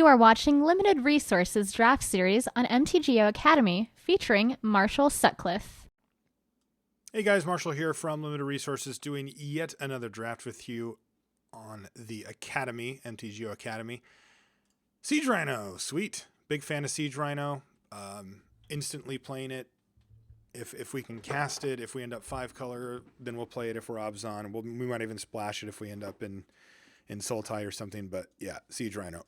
You are watching Limited Resources Draft Series on MTGO Academy featuring Marshall Sutcliffe. Hey guys, Marshall here from Limited Resources doing yet another draft with you on the Academy, MTGO Academy. Siege Rhino, sweet. Big fan of Siege Rhino. Instantly playing it. If we can cast it, if we end up 5-color, then we'll play it if we're Obzon. We might even splash it if we end up in Sultai or something, but yeah, Siege Rhino.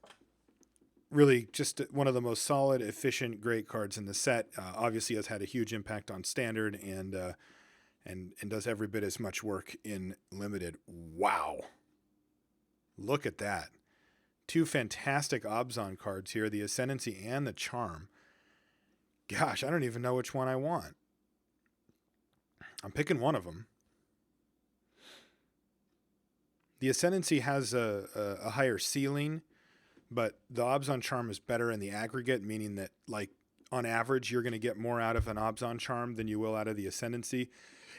Really just one of the most solid, efficient, great cards in the set. Obviously has had a huge impact on Standard and does every bit as much work in Limited. Wow. Look at that. Two fantastic Obzon cards here, the Ascendancy and the Charm. Gosh, I don't even know which one I want. I'm picking one of them. The Ascendancy has a higher ceiling, but the Obzon Charm is better in the aggregate, meaning that, like, on average, you're going to get more out of an Obzon Charm than you will out of the Ascendancy.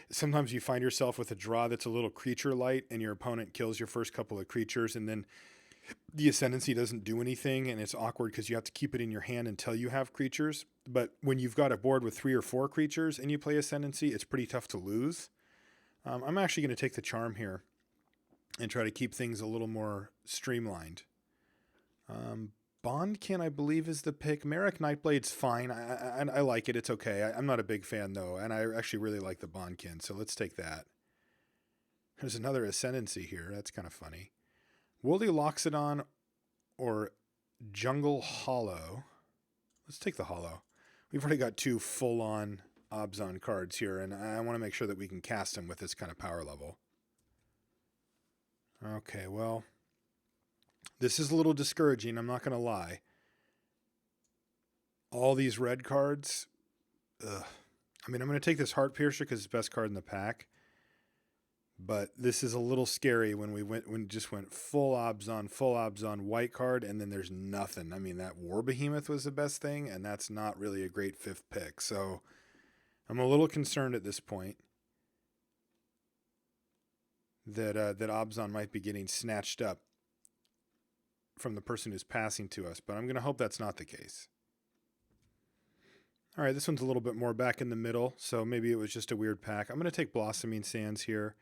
Sometimes you find yourself with a draw that's a little creature light and your opponent kills your first couple of creatures and then the Ascendancy doesn't do anything and it's awkward because you have to keep it in your hand until you have creatures. But when you've got a board with 3 or 4 creatures and you play Ascendancy, it's pretty tough to lose. I'm actually going to take the Charm here and try to keep things a little more streamlined. Bondkin, I believe, is the pick. Merrick Nightblade's fine. I like it. It's okay. I'm not a big fan, though, and I actually really like the Bondkin, so let's take that. There's another Ascendancy here. That's kind of funny. Woolly Loxodon or Jungle Hollow. Let's take the Hollow. We've already got 2 full-on Obzon cards here, and I want to make sure that we can cast them with this kind of power level. Okay, well, this is a little discouraging, I'm not going to lie. All these red cards, ugh. I mean, I'm going to take this Heart Piercer because it's the best card in the pack. But this is a little scary when we just went full Obzon, white card, and then there's nothing. I mean, that War Behemoth was the best thing, and that's not really a great 5th pick. So I'm a little concerned at this point that Obzon might be getting snatched up from the person who's passing to us, but I'm going to hope that's not the case. All right, this one's a little bit more back in the middle, so maybe it was just a weird pack. I'm going to take Blossoming Sands here.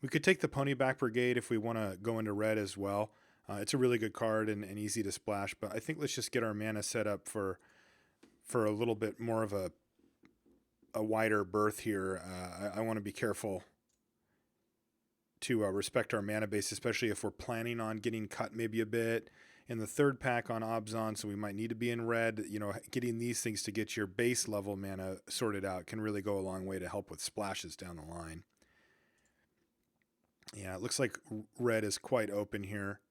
We could take the Ponyback Brigade if we want to go into red as well. It's a really good card and easy to splash, but I think let's just get our mana set up for a little bit more of a wider berth here. I want to be careful to respect our mana base, especially if we're planning on getting cut maybe a bit in the 3rd pack on Obzon, so we might need to be in red. You know, getting these things to get your base level mana sorted out can really go a long way to help with splashes down the line. Yeah, it looks like red is quite open here.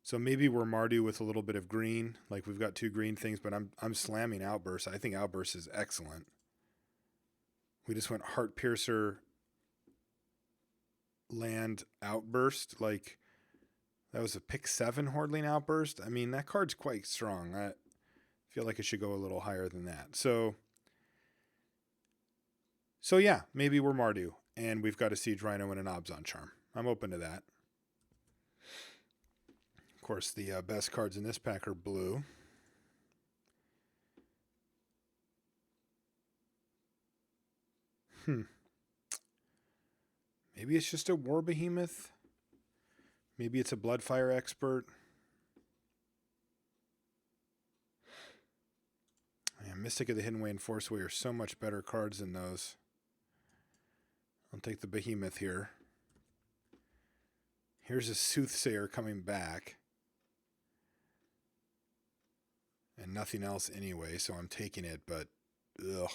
So maybe we're Mardu with a little bit of green. Like we've got 2 green things, but I'm slamming Outburst. I think Outburst is excellent. We just went Heart Piercer, land, Outburst. Like that was a pick 7 Hordling Outburst. I mean, that card's quite strong. I feel like it should go a little higher than that. So yeah, maybe we're Mardu. And we've got a Siege Rhino and an Obzon Charm. I'm open to that. Of course, the best cards in this pack are blue. Maybe it's just a War Behemoth. Maybe it's a Bloodfire Expert. Man, Mystic of the Hidden Way and Forceway are so much better cards than those. I'll take the Behemoth here. Here's a Soothsayer coming back. And nothing else anyway, so I'm taking it, but ugh.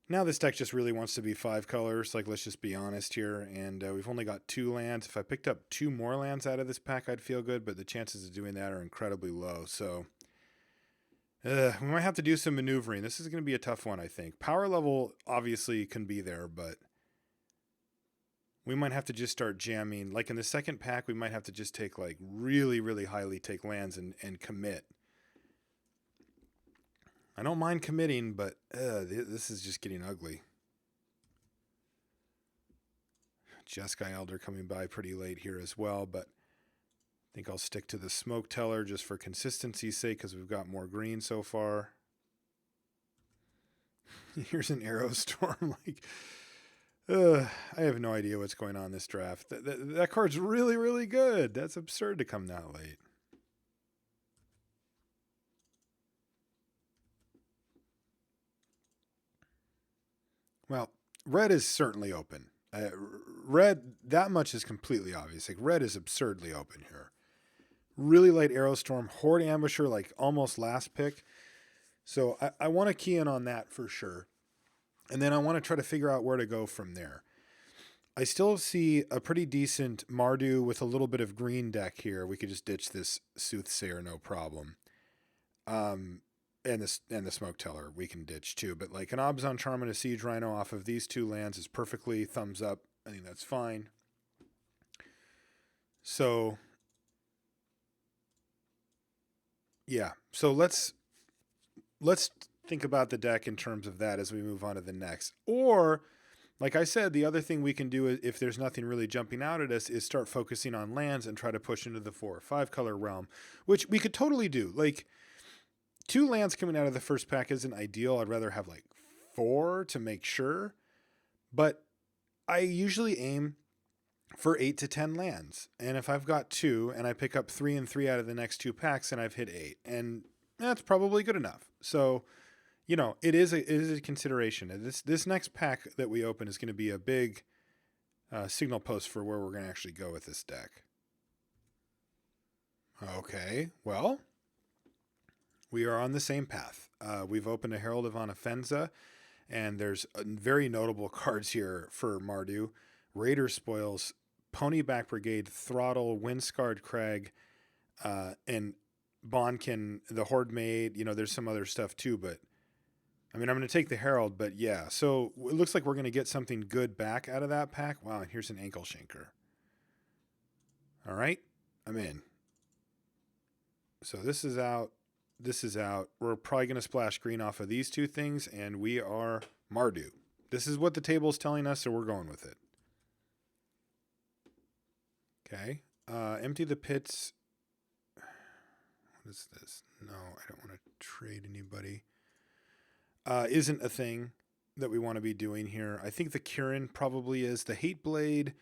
Now this deck just really wants to be 5 colors, like let's just be honest here, and we've only got 2 lands. If I picked up 2 more lands out of this pack, I'd feel good, but the chances of doing that are incredibly low, so we might have to do some maneuvering. This is going to be a tough one, I think. Power level obviously can be there, but we might have to just start jamming. Like in the 2nd pack, we might have to just take like really, really highly take lands and commit. I don't mind committing, but this is just getting ugly. Jeskai Elder coming by pretty late here as well, but think I'll stick to the Smoke Teller just for consistency's sake because we've got more green so far. Here's an Arrow Storm. I have no idea what's going on in this draft. That card's really, really good. That's absurd to come that late. Well, red is certainly open. Red, that much is completely obvious. Like, red is absurdly open here. Really light Arrow Storm, Horde Ambusher, like almost last pick. So I want to key in on that for sure. And then I want to try to figure out where to go from there. I still see a pretty decent Mardu with a little bit of green deck here. We could just ditch this Soothsayer, no problem. And the Smoke Teller we can ditch too. But like an Abzan Charm and a Siege Rhino off of these two lands is perfectly thumbs up. I think that's fine. So yeah. So let's think about the deck in terms of that as we move on to the next. Or, like I said, the other thing we can do if there's nothing really jumping out at us is start focusing on lands and try to push into the 4 or 5 color realm, which we could totally do. Like 2 lands coming out of the first pack isn't ideal. I'd rather have like 4 to make sure. But I usually aim for 8 to 10 lands. And if I've got 2 and I pick up 3 and 3 out of the next 2 packs, then I've hit 8. And that's probably good enough. So, you know, it is a consideration. This next pack that we open is going to be a big signal post for where we're going to actually go with this deck. Okay, well, we are on the same path. We've opened a Herald of Anafenza, and there's very notable cards here for Mardu. Raider Spoils, Ponyback Brigade, Throttle, Windscarred Crag, and Bonkin, the Horde Maid. You know, there's some other stuff too, but I mean, I'm going to take the Herald, but yeah. So it looks like we're going to get something good back out of that pack. Wow, and here's an Ankle Shanker. All right, I'm in. So this is out. This is out. We're probably going to splash green off of these 2 things, and we are Mardu. This is what the table's telling us, so we're going with it. Okay. Empty the pits. What is this? No, I don't want to trade anybody. Isn't a thing that we want to be doing here. I think the Kirin probably is. The Hate Blade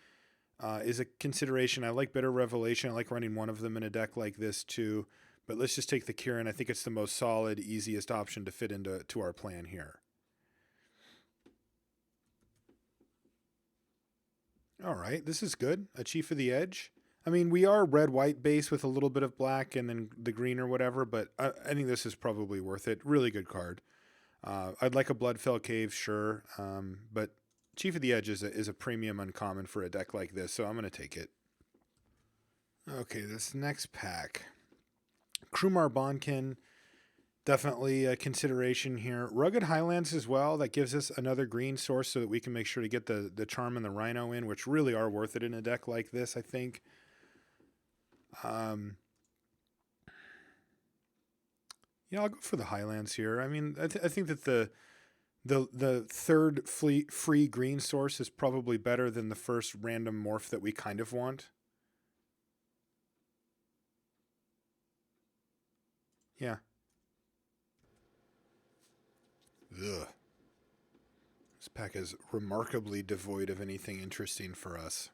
is a consideration. I like Bitter Revelation. I like running one of them in a deck like this too. But let's just take the Kirin. I think it's the most solid, easiest option to fit into our plan here. All right, this is good. A Chief of the Edge. I mean, we are red-white base with a little bit of black and then the green or whatever, but I think this is probably worth it. Really good card. I'd like a Bloodfell Cave, sure, but Chief of the Edge is a premium uncommon for a deck like this, so I'm going to take it. Okay, this next pack. Krumar Bonkin, definitely a consideration here. Rugged Highlands as well. That gives us another green source so that we can make sure to get the Charm and the Rhino in, which really are worth it in a deck like this, I think. Yeah, I'll go for the Highlands here. I mean, I think that the third free green source is probably better than the first random morph that we kind of want. Yeah. Ugh. This pack is remarkably devoid of anything interesting for us.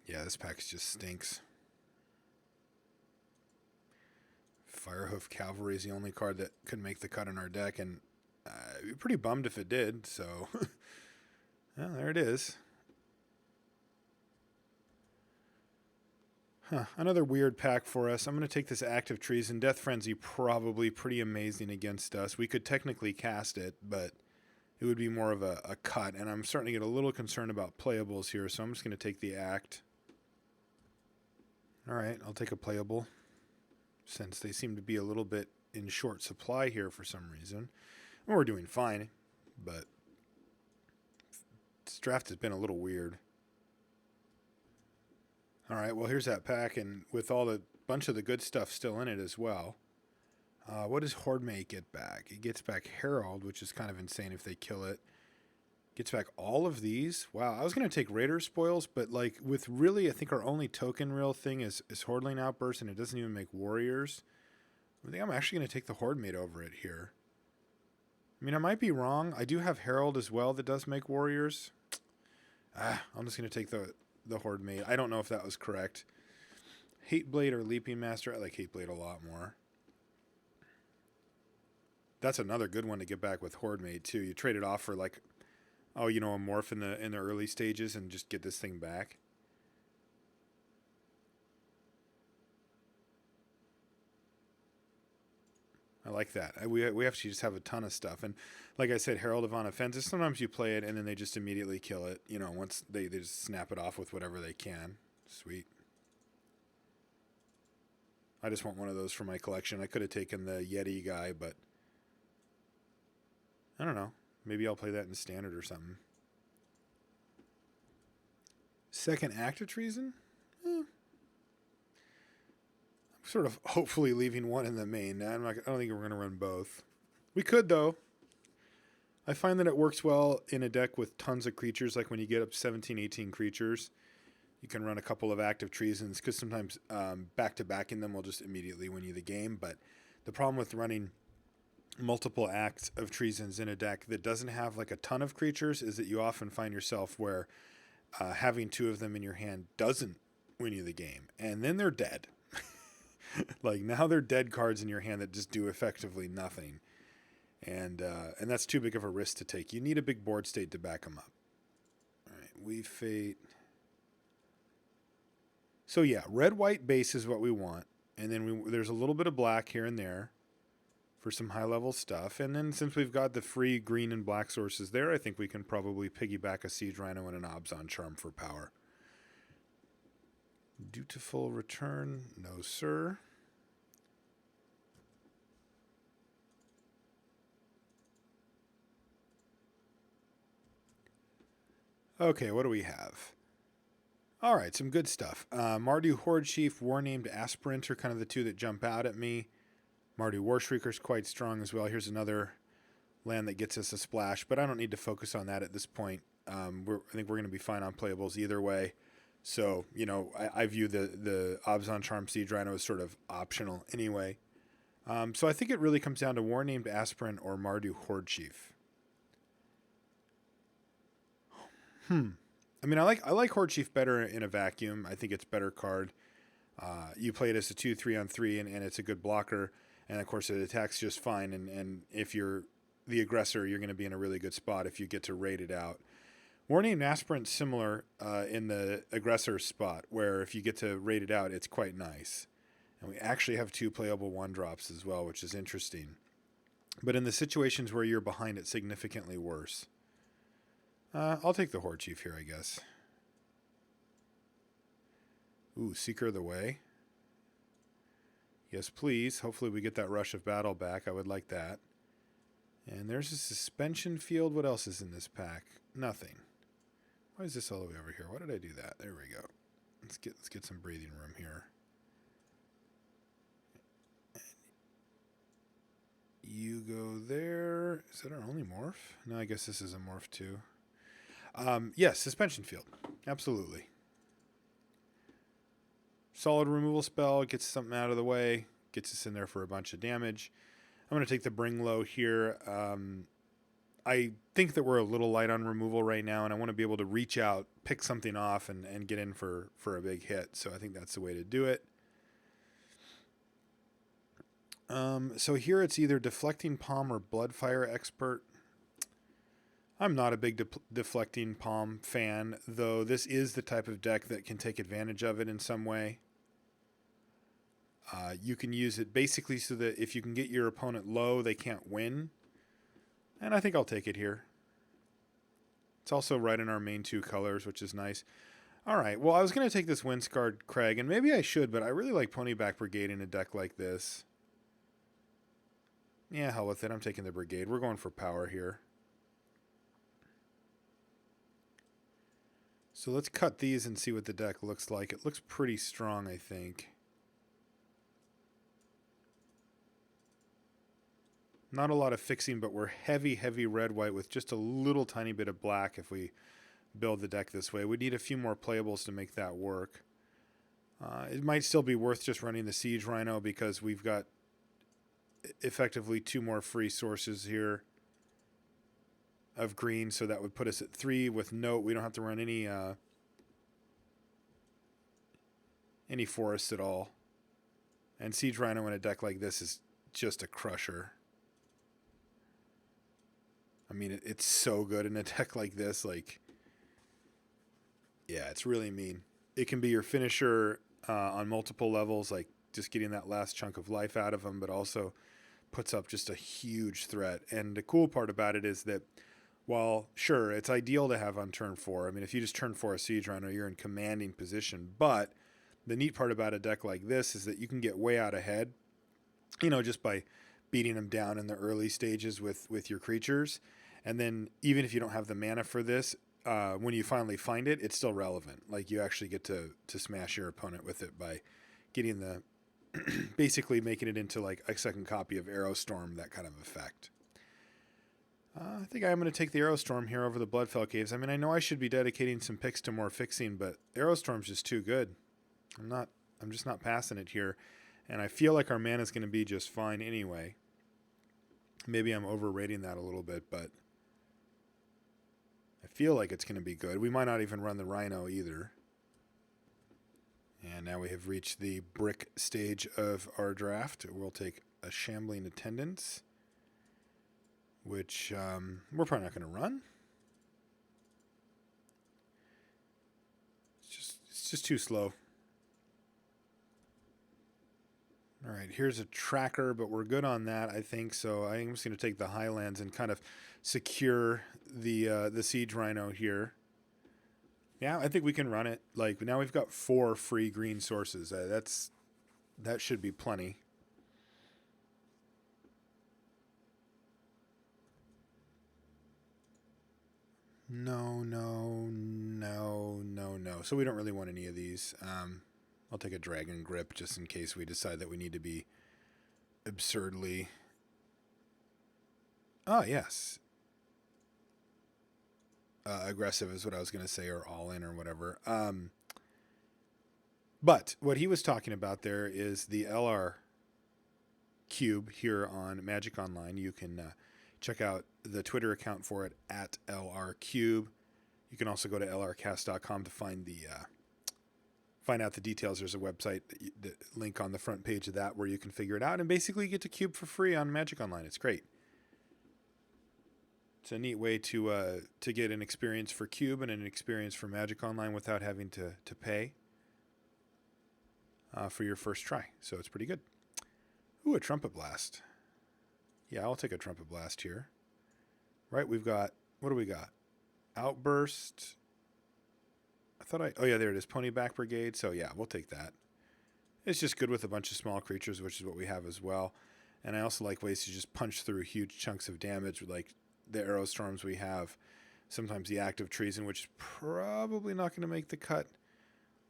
Yeah, this pack just stinks. Firehoof Cavalry is the only card that could make the cut in our deck, and I'd be pretty bummed if it did, so well, there it is. Another weird pack for us. I'm going to take this Active Treason. Death Frenzy, probably pretty amazing against us. We could technically cast it, but it would be more of a cut, and I'm starting to get a little concerned about playables here, so I'm just going to take the Act. All right, I'll take a playable, since they seem to be a little bit in short supply here for some reason. Well, we're doing fine, but this draft has been a little weird. All right, well, here's that pack, and with all the bunch of the good stuff still in it as well. What does Horde Mate get back? It gets back Herald, which is kind of insane if they kill it. Gets back all of these. Wow, I was going to take Raider Spoils, but like with really, I think our only token real thing is Hordling Outburst, and it doesn't even make Warriors. I think I'm actually going to take the Horde Mate over it here. I mean, I might be wrong. I do have Herald as well that does make Warriors. I'm just going to take the Horde Mate. I don't know if that was correct. Hate Blade or Leaping Master. I like Hate Blade a lot more. That's another good one to get back with Horde Mate too. You trade it off for like, oh, you know, a morph in the early stages and just get this thing back. I like that. We actually just have a ton of stuff. And like I said, Herald of On Offensive, sometimes you play it and then they just immediately kill it. You know, once they just snap it off with whatever they can. Sweet. I just want one of those for my collection. I could have taken the Yeti guy, but I don't know. Maybe I'll play that in Standard or something. Second Act of Treason? I'm sort of hopefully leaving one in the main. I don't think we're going to run both. We could, though. I find that it works well in a deck with tons of creatures. Like when you get up to 17, 18 creatures, you can run a couple of Active Treasons, because sometimes back-to-backing them will just immediately win you the game. But the problem with running multiple Acts of Treasons in a deck that doesn't have like a ton of creatures is that you often find yourself where having two of them in your hand doesn't win you the game. And then they're dead. Like now they're dead cards in your hand that just do effectively nothing. And that's too big of a risk to take. You need a big board state to back them up. All right, we Fate. So yeah, red-white base is what we want. And then there's a little bit of black here and there for some high-level stuff. And then since we've got the free green and black sources there, I think we can probably piggyback a Siege Rhino and an Obzon Charm for power. Dutiful Return, no sir. Okay, what do we have? All right, some good stuff. Mardu Horde Chief, War Named Aspirant are kind of the two that jump out at me. Mardu Warshrieker is quite strong as well. Here's another land that gets us a splash, but I don't need to focus on that at this point. I think we're going to be fine on playables either way. So, you know, I view the Obzon Charm Siege Rhino as sort of optional anyway. So I think it really comes down to War Named Aspirant or Mardu Horde Chief. I mean, I like Horde Chief better in a vacuum. I think it's a better card. You play it as a 2/3 on 3, and it's a good blocker. And of course, it attacks just fine. And if you're the aggressor, you're going to be in a really good spot if you get to raid it out. War Named Aspirant similar in the aggressor spot, where if you get to raid it out, it's quite nice. And we actually have 2 playable 1-drops as well, which is interesting. But in the situations where you're behind, it's significantly worse. I'll take the Horde Chief here, I guess. Ooh, Seeker of the Way. Yes, please. Hopefully we get that Rush of Battle back. I would like that. And there's a Suspension Field. What else is in this pack? Nothing. Why is this all the way over here? Why did I do that? There we go. Let's get some breathing room here. You go there. Is that our only morph? No, I guess this is a morph too. Yes, Suspension Field. Absolutely. Solid removal spell. Gets something out of the way. Gets us in there for a bunch of damage. I'm going to take the Bring Low here. I think that we're a little light on removal right now, and I want to be able to reach out, pick something off, and get in for a big hit. So I think that's the way to do it. So here it's either Deflecting Palm or Bloodfire Expert. I'm not a big Deflecting Palm fan, though this is the type of deck that can take advantage of it in some way. You can use it basically so that if you can get your opponent low, they can't win. And I think I'll take it here. It's also right in our main 2 colors, which is nice. All right, well, I was going to take this Windscarred Crag, and maybe I should, but I really like Ponyback Brigade in a deck like this. Yeah, hell with it. I'm taking the Brigade. We're going for power here. So let's cut these and see what the deck looks like. It looks pretty strong, I think. Not a lot of fixing, but we're heavy, heavy red-white with just a little tiny bit of black if we build the deck this way. We need a few more playables to make that work. It might still be worth just running the Siege Rhino because we've got effectively 2 more free sources here of green, so that would put us at 3 with note. We don't have to run any forests at all. And Siege Rhino in a deck like this is just a crusher. I mean, it's so good in a deck like this. Like, yeah, it's really mean. It can be your finisher on multiple levels, like just getting that last chunk of life out of them, but also puts up just a huge threat. And the cool part about it is that while, sure, it's ideal to have on turn 4. I mean, if you just turn 4 a Siege Rhino, you're in commanding position. But the neat part about a deck like this is that you can get way out ahead, just by beating them down in the early stages with your creatures. And then even if you don't have the mana for this, when you finally find it, it's still relevant. Like, you actually get to smash your opponent with it by getting the basically making it into like a second copy of Aerostorm, that kind of effect. I think I'm going to take the Aerostorm here over the Bloodfell Caves. I mean, I know I should be dedicating some picks to more fixing, but Aerostorm's just too good. I'm just not passing it here. And I feel like our mana is going to be just fine anyway. Maybe I'm overrating that a little bit, but I feel like it's going to be good. We might not even run the Rhino either. And now we have reached the brick stage of our draft. We'll take a Shambling Attendance, which we're probably not going to run. It's just too slow. All right, here's a tracker, but we're good on that, I think. So I'm just going to take the Highlands and kind of secure the Siege Rhino here. Yeah, I think we can run it. Like, now we've got 4 free green sources. That should be plenty. No. So we don't really want any of these. I'll take a Dragon Grip just in case we decide that we need to be absurdly... Oh, yes. Aggressive is what I was going to say, or all in or whatever. But what he was talking about there is the LR Cube here on Magic Online. You can check out the Twitter account for it at LR Cube. You can also go to lrcast.com to find out the details. There's a website, the link on the front page of that, where you can figure it out and basically get to Cube for free on Magic Online. It's great. It's a neat way to get an experience for Cube and an experience for Magic Online without having to pay for your first try. So it's pretty good. Ooh, a Trumpet Blast. Yeah, I'll take a Trumpet Blast here. Right, we've got... What do we got? Outburst. Oh yeah, there it is. Ponyback Brigade. So yeah, we'll take that. It's just good with a bunch of small creatures, which is what we have as well. And I also like ways to just punch through huge chunks of damage, like the Aerostorms we have. Sometimes the Active Treason, which is probably not going to make the cut,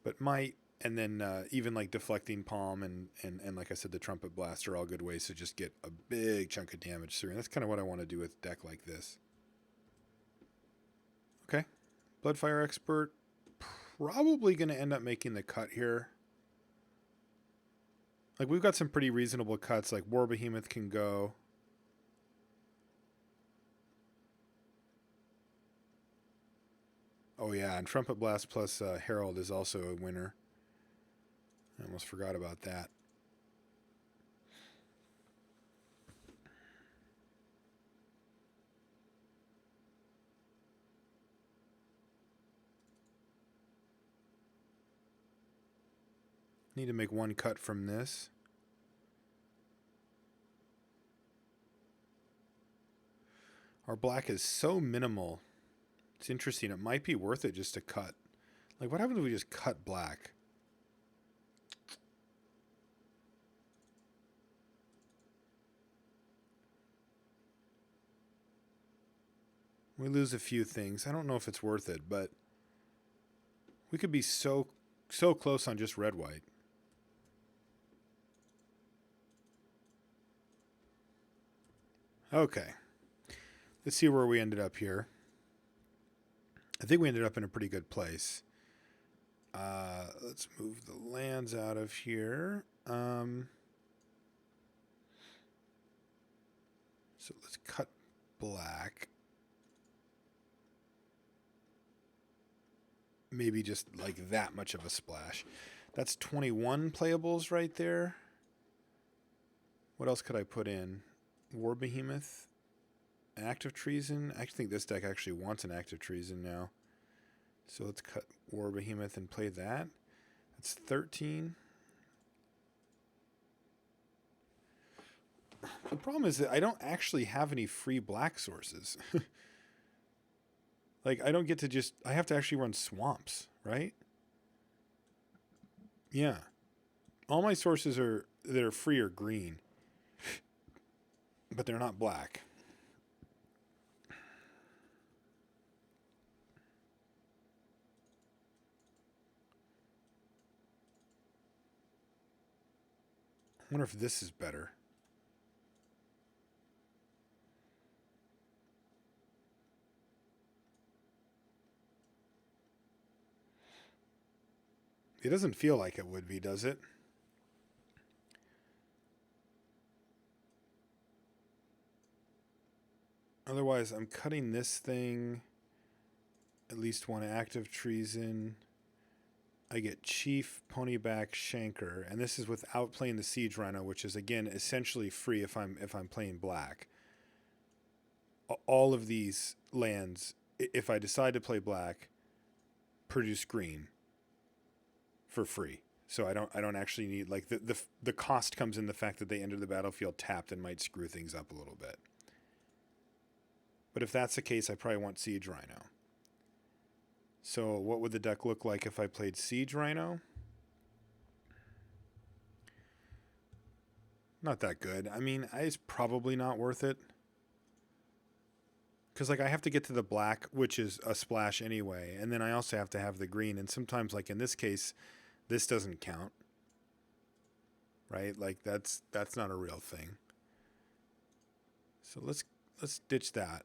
but might. And then even like Deflecting Palm and like I said, the Trumpet Blast are all good ways to just get a big chunk of damage through. And that's kind of what I want to do with a deck like this. Okay. Bloodfire Expert. Probably going to end up making the cut here. Like, we've got some pretty reasonable cuts. Like, War Behemoth can go. Oh, yeah, and Trumpet Blast plus Herald is also a winner. I almost forgot about that. Need to make one cut from this. Our black is so minimal. It's interesting. It might be worth it just to cut. Like, what happens if we just cut black? We lose a few things. I don't know if it's worth it, but we could be so close on just red-white. Okay. Let's see where we ended up here. I think we ended up in a pretty good place. Let's move the lands out of here. So let's cut black. Maybe just like that much of a splash. That's 21 playables right there. What else could I put in? War Behemoth. Active Treason. I think this deck actually wants an Active Treason now. So let's cut War Behemoth and play that. That's 13. The problem is that I don't actually have any free black sources. Like, I don't get to just... I have to actually run swamps, right? Yeah. All my sources that are free are green. But they're not black. I wonder if this is better. It doesn't feel like it would be, does it? Otherwise, I'm cutting this thing. At least one Active Treason. I get Chief, Ponyback, Shanker, and this is without playing the Siege Rhino, which is again essentially free if I'm playing black. All of these lands, if I decide to play black, produce green for free. So I don't actually need, like, the cost comes in the fact that they enter the battlefield tapped and might screw things up a little bit. But if that's the case, I probably want Siege Rhino. So what would the deck look like if I played Siege Rhino? Not that good. I mean, it's probably not worth it. Because, like, I have to get to the black, which is a splash anyway. And then I also have to have the green. And sometimes, like in this case, this doesn't count. Right? Like, that's not a real thing. So let's ditch that.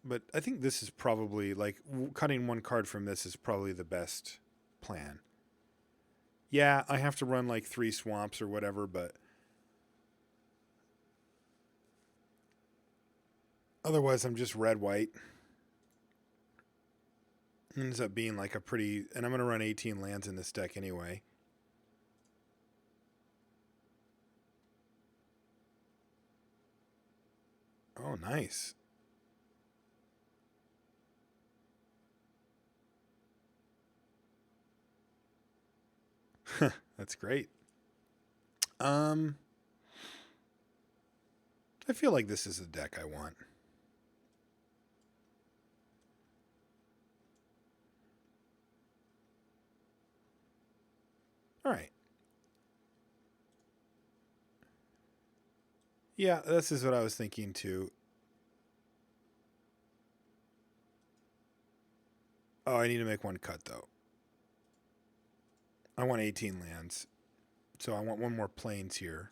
But I think this is probably, like, cutting one card from this is probably the best plan. Yeah, I have to run, like, 3 swamps or whatever, but otherwise I'm just red-white. It ends up being, like, a pretty... And I'm going to run 18 lands in this deck anyway. Oh, nice. That's great. I feel like this is the deck I want. All right. Yeah, this is what I was thinking too. Oh, I need to make one cut though. I want 18 lands. So I want one more plains here.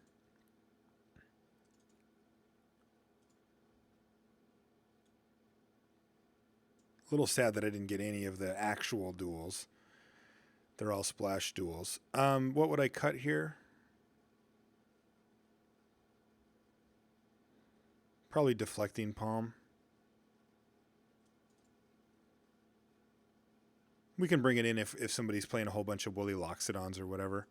A little sad that I didn't get any of the actual duels. They're all splash duels. What would I cut here? Probably Deflecting Palm. We can bring it in if somebody's playing a whole bunch of Woolly Loxodons or whatever.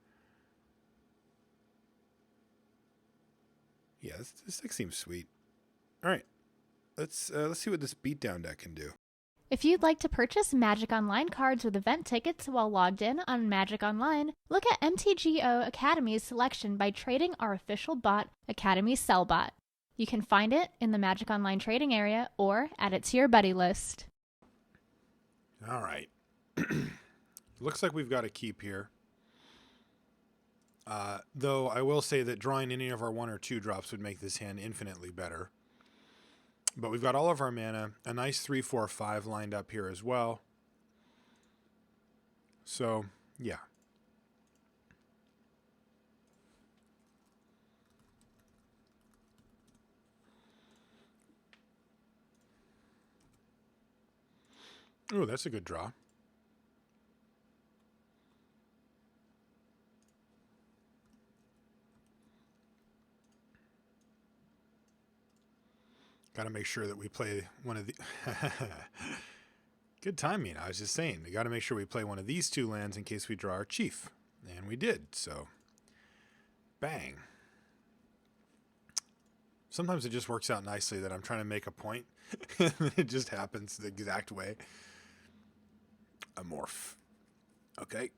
Yeah, this deck seems sweet. All right, let's see what this beatdown deck can do. If you'd like to purchase Magic Online cards with event tickets while logged in on Magic Online, look at MTGO Academy's selection by trading our official bot, Academy Sellbot. You can find it in the Magic Online trading area or add it to your buddy list. All right. Looks like we've got a keep here. Though I will say that drawing any of our 1 or 2 drops would make this hand infinitely better. But we've got all of our mana, a nice 3-4-5 lined up here as well. So, yeah. Oh, that's a good draw. Got to make sure that we play one of the... Good timing. I was just saying, we got to make sure we play one of these two lands in case we draw our chief. And we did, so... Bang. Sometimes it just works out nicely that I'm trying to make a point. And it just happens the exact way. A morph. Okay.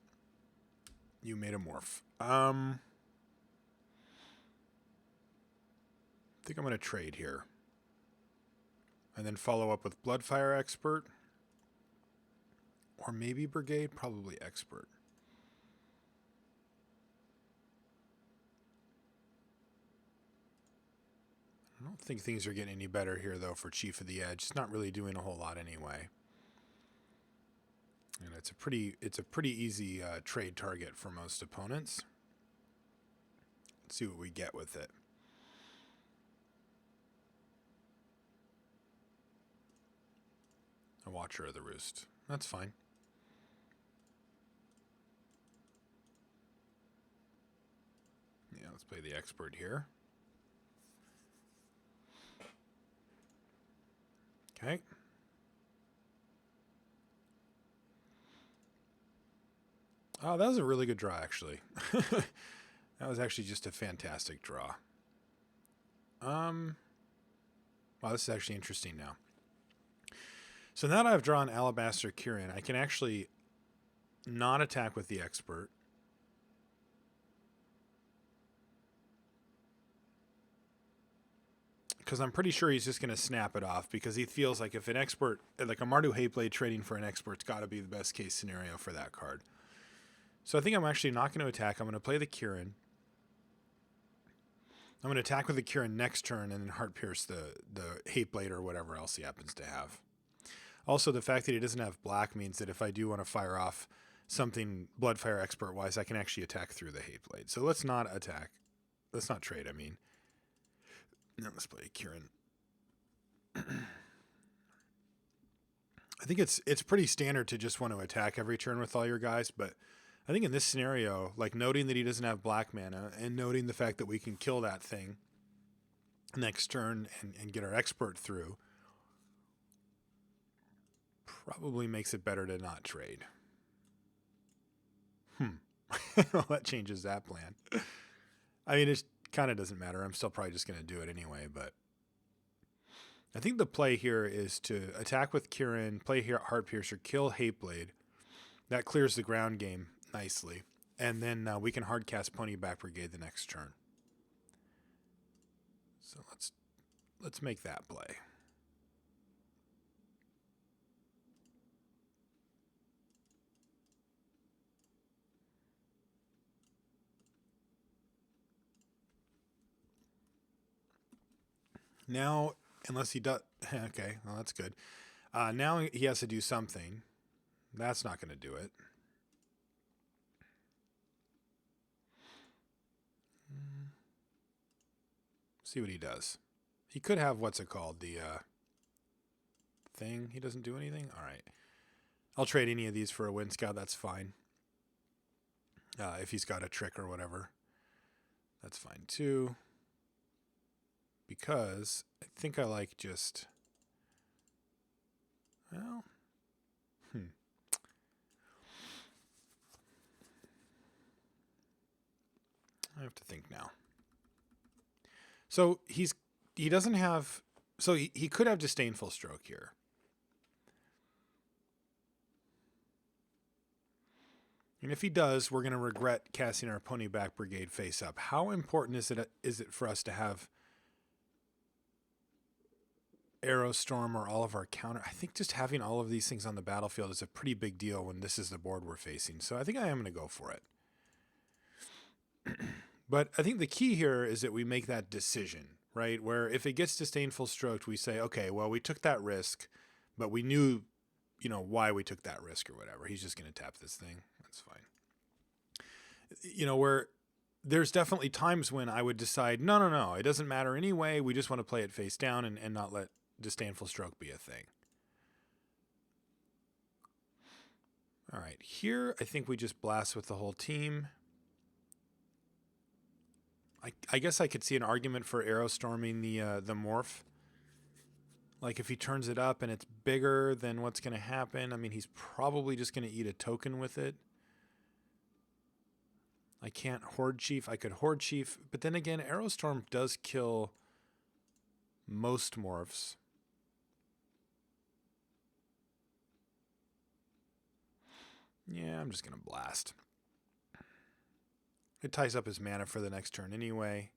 You made a morph. I think I'm going to trade here. And then follow up with Bloodfire Expert. Or maybe Brigade, probably Expert. I don't think things are getting any better here, though, for Chief of the Edge. It's not really doing a whole lot anyway. And it's a pretty easy trade target for most opponents. Let's see what we get with it. A Watcher of the Roost. That's fine. Yeah, let's play the Expert here. Okay. Oh, that was a really good draw, actually. That was actually just a fantastic draw. Wow, this is actually interesting now. So now that I've drawn Alabaster Kirin, I can actually not attack with the Expert. Because I'm pretty sure he's just going to snap it off, because he feels like if an Expert, like a Mardu Hateblade trading for an Expert's got to be the best case scenario for that card. So I think I'm actually not going to attack. I'm going to play the Kirin. I'm going to attack with the Kirin next turn and then Heart Pierce the Hateblade or whatever else he happens to have. Also, the fact that he doesn't have black means that if I do want to fire off something Bloodfire Expert-wise, I can actually attack through the Hateblade. So let's not attack. Let's not trade, I mean. Now let's play Kirin. I think it's pretty standard to just want to attack every turn with all your guys, but I think in this scenario, like noting that he doesn't have black mana and noting the fact that we can kill that thing next turn and get our Expert through, probably makes it better to not trade. Well, that changes that plan. I mean, it kind of doesn't matter. I'm still probably just going to do it anyway, but I think the play here is to attack with Kirin, play here Heart Piercer, kill Hateblade. That clears the ground game nicely. And then we can hardcast Ponyback Brigade the next turn. So let's make that play. Now, unless he does... Okay, well, that's good. Now he has to do something. That's not going to do it. See what he does. He could have, what's it called? The thing. He doesn't do anything? All right. I'll trade any of these for a Wind Scout. That's fine. If he's got a trick or whatever. That's fine too. Because I think I like just... Well... I have to think now. So he doesn't have... So he could have Disdainful Stroke here. And if he does, we're going to regret casting our Ponyback Brigade face up. How important is it for us to have Arrow Storm or all of our counter? I think just having all of these things on the battlefield is a pretty big deal when this is the board we're facing. So I think I am going to go for it. But I think the key here is that we make that decision, right? Where if it gets Disdainful Stroked, we say, okay, well, we took that risk, but we knew, why we took that risk or whatever. He's just going to tap this thing. That's fine. Where there's definitely times when I would decide, no, it doesn't matter anyway. We just want to play it face down and not let Disdainful Stroke be a thing. All right, here I think we just blast with the whole team. I guess I could see an argument for arrow storming the morph. Like if he turns it up and it's bigger, then what's going to happen? I mean, he's probably just going to eat a token with it. I can't Horde Chief. I could Horde Chief, but then again, Arrow Storm does kill most morphs. Yeah, I'm just going to blast. It ties up his mana for the next turn anyway.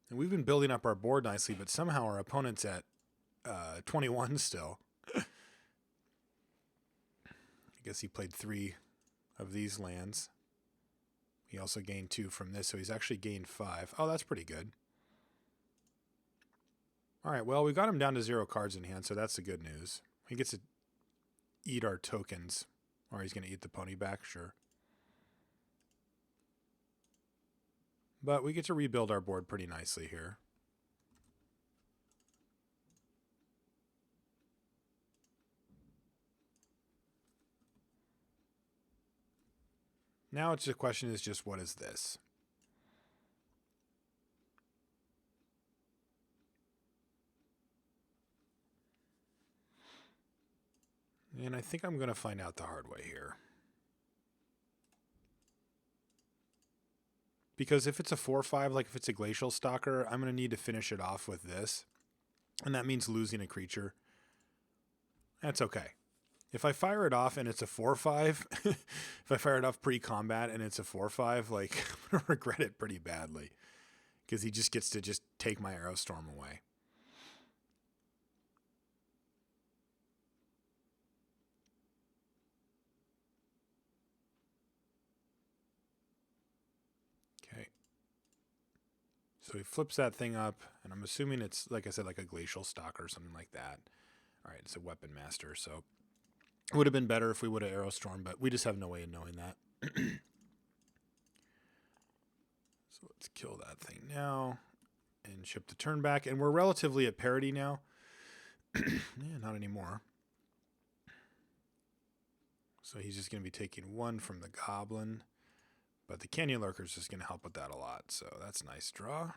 And we've been building up our board nicely, but somehow our opponent's at 21 still. I guess he played 3 of these lands. He also gained 2 from this, so he's actually gained 5. Oh, that's pretty good. All right, well, we got him down to 0 cards in hand, so that's the good news. He gets to eat our tokens, or he's going to eat the pony back, sure. But we get to rebuild our board pretty nicely here. Now it's the question is just, what is this? And I think I'm going to find out the hard way here. Because if it's a 4/5, like if it's a Glacial Stalker, I'm going to need to finish it off with this. And that means losing a creature. That's okay. If I fire it off and it's a 4/5, if I fire it off pre-combat and it's a 4/5, like, I'm going to regret it pretty badly. Because he just gets to just take my Arrow Storm away. Okay. So he flips that thing up, and I'm assuming it's, like I said, like a Glacial Stalker or something like that. All right, it's a Weapon Master, so it would have been better if we would have Arrow Storm, but we just have no way of knowing that. So let's kill that thing now and ship the turn back. And we're relatively at parity now. Yeah, not anymore. So he's just going to be taking 1 from the Goblin. But the Canyon Lurker is just going to help with that a lot. So that's a nice draw.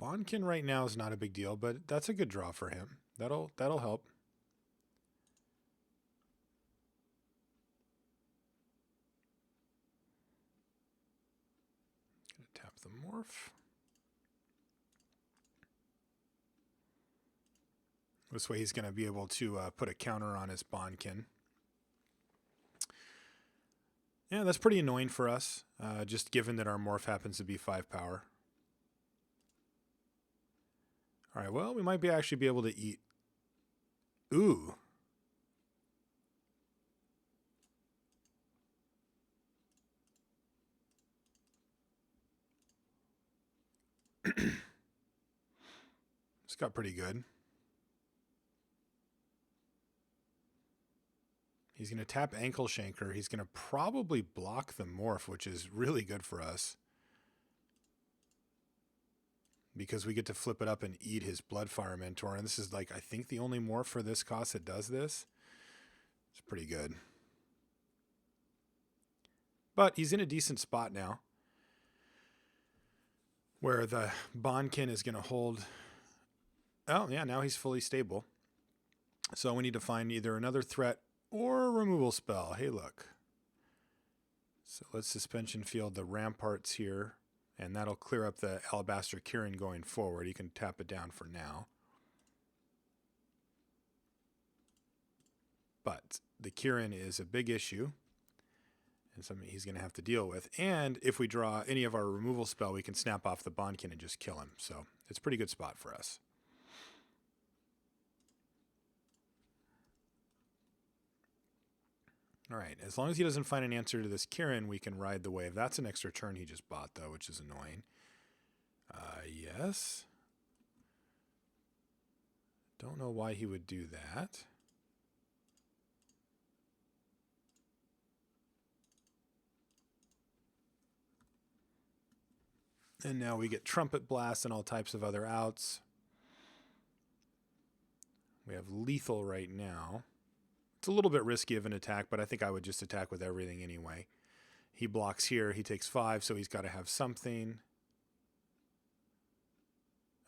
Bonkin right now is not a big deal, but that's a good draw for him. That'll help. Gonna tap the morph. This way he's going to be able to put a counter on his Bonkin. Yeah, that's pretty annoying for us, just given that our morph happens to be 5 power. All right, well, we might actually be able to eat. Ooh. It's got pretty good. He's going to tap Ankle Shanker. He's going to probably block the morph, which is really good for us. Because we get to flip it up and eat his Bloodfire Mentor. And this is like, I think the only morph for this cost that does this. It's pretty good. But he's in a decent spot now. Where the Bonkin is going to hold. Oh, yeah, now he's fully stable. So we need to find either another threat or a removal spell. Hey, look. So let's Suspension Field the Ramparts here. And that'll clear up the Alabaster Kirin going forward. You can tap it down for now. But the Kirin is a big issue. And something he's going to have to deal with. And if we draw any of our removal spell, we can snap off the Bonkin and just kill him. So it's a pretty good spot for us. All right, as long as he doesn't find an answer to this Kirin, we can ride the wave. That's an extra turn he just bought, though, which is annoying. Yes. Don't know why he would do that. And now we get Trumpet Blast and all types of other outs. We have Lethal right now. It's a little bit risky of an attack, but I think I would just attack with everything anyway. He blocks here. He takes 5, so he's got to have something.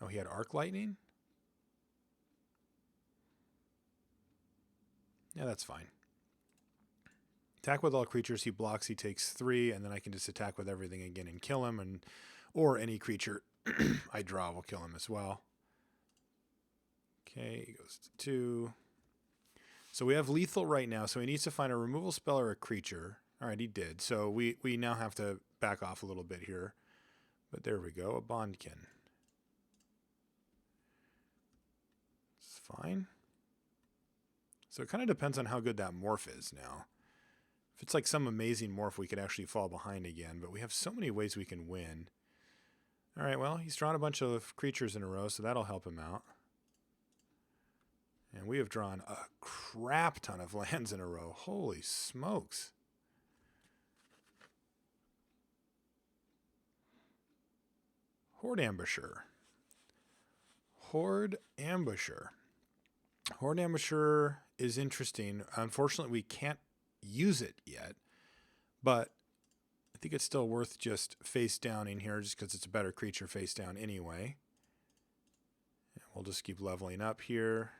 Oh, he had Arc Lightning? Yeah, that's fine. Attack with all creatures. He blocks. He takes 3, and then I can just attack with everything again and kill him, or any creature I draw will kill him as well. Okay, he goes to 2. So we have Lethal right now, so he needs to find a removal spell or a creature. All right, he did. So we now have to back off a little bit here. But there we go, a Bondkin. It's fine. So it kind of depends on how good that morph is now. If it's like some amazing morph, we could actually fall behind again. But we have so many ways we can win. All right, well, he's drawn a bunch of creatures in a row, so that'll help him out. And we have drawn a crap ton of lands in a row. Holy smokes. Horde Ambusher. Horde Ambusher. Horde Ambusher is interesting. Unfortunately, we can't use it yet. But I think it's still worth just face downing here just because it's a better creature face down anyway. And we'll just keep leveling up here.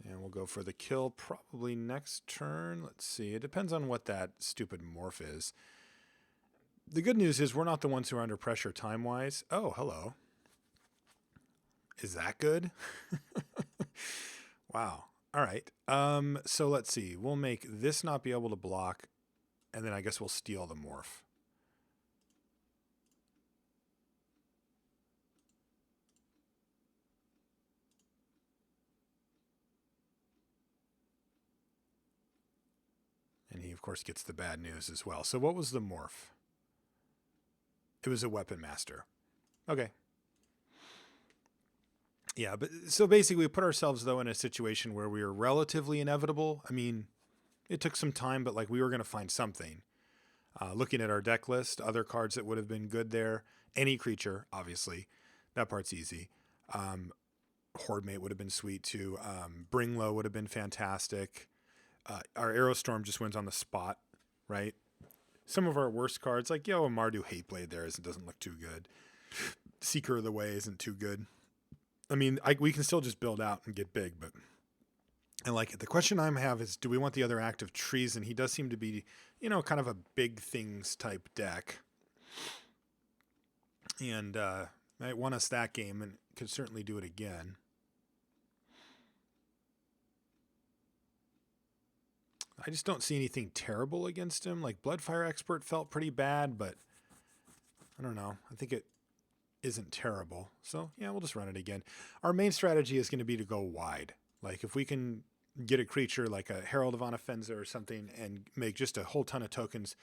And we'll go for the kill probably next turn. Let's see. It depends on what that stupid morph is. The good news is we're not the ones who are under pressure time-wise. Oh, hello. Is that good? Wow. All right. So let's see. We'll make this not be able to block, and then I guess we'll steal the morph. And he, of course, gets the bad news as well. So what was the morph? It was a Weapon Master. Okay. Yeah, but so basically we put ourselves, though, in a situation where we were relatively inevitable. I mean, it took some time, but like we were going to find something. Looking at our deck list, other cards that would have been good there. Any creature, obviously. That part's easy. Horde Mate would have been sweet, too. Bring Low would have been fantastic. Our Aerostorm just wins on the spot, right? Some of our worst cards, like, a Mardu Hateblade there doesn't look too good. Seeker of the Way isn't too good. I mean, we can still just build out and get big, but I like it. The question I have is, do we want the other Active Treason? He does seem to be, kind of a big things type deck. And I won us that game and could certainly do it again. I just don't see anything terrible against him. Like Bloodfire Expert felt pretty bad, but I don't know. I think it isn't terrible. So yeah, we'll just run it again. Our main strategy is going to be to go wide. Like if we can get a creature like a Herald of Anafenza or something and make just a whole ton of tokens,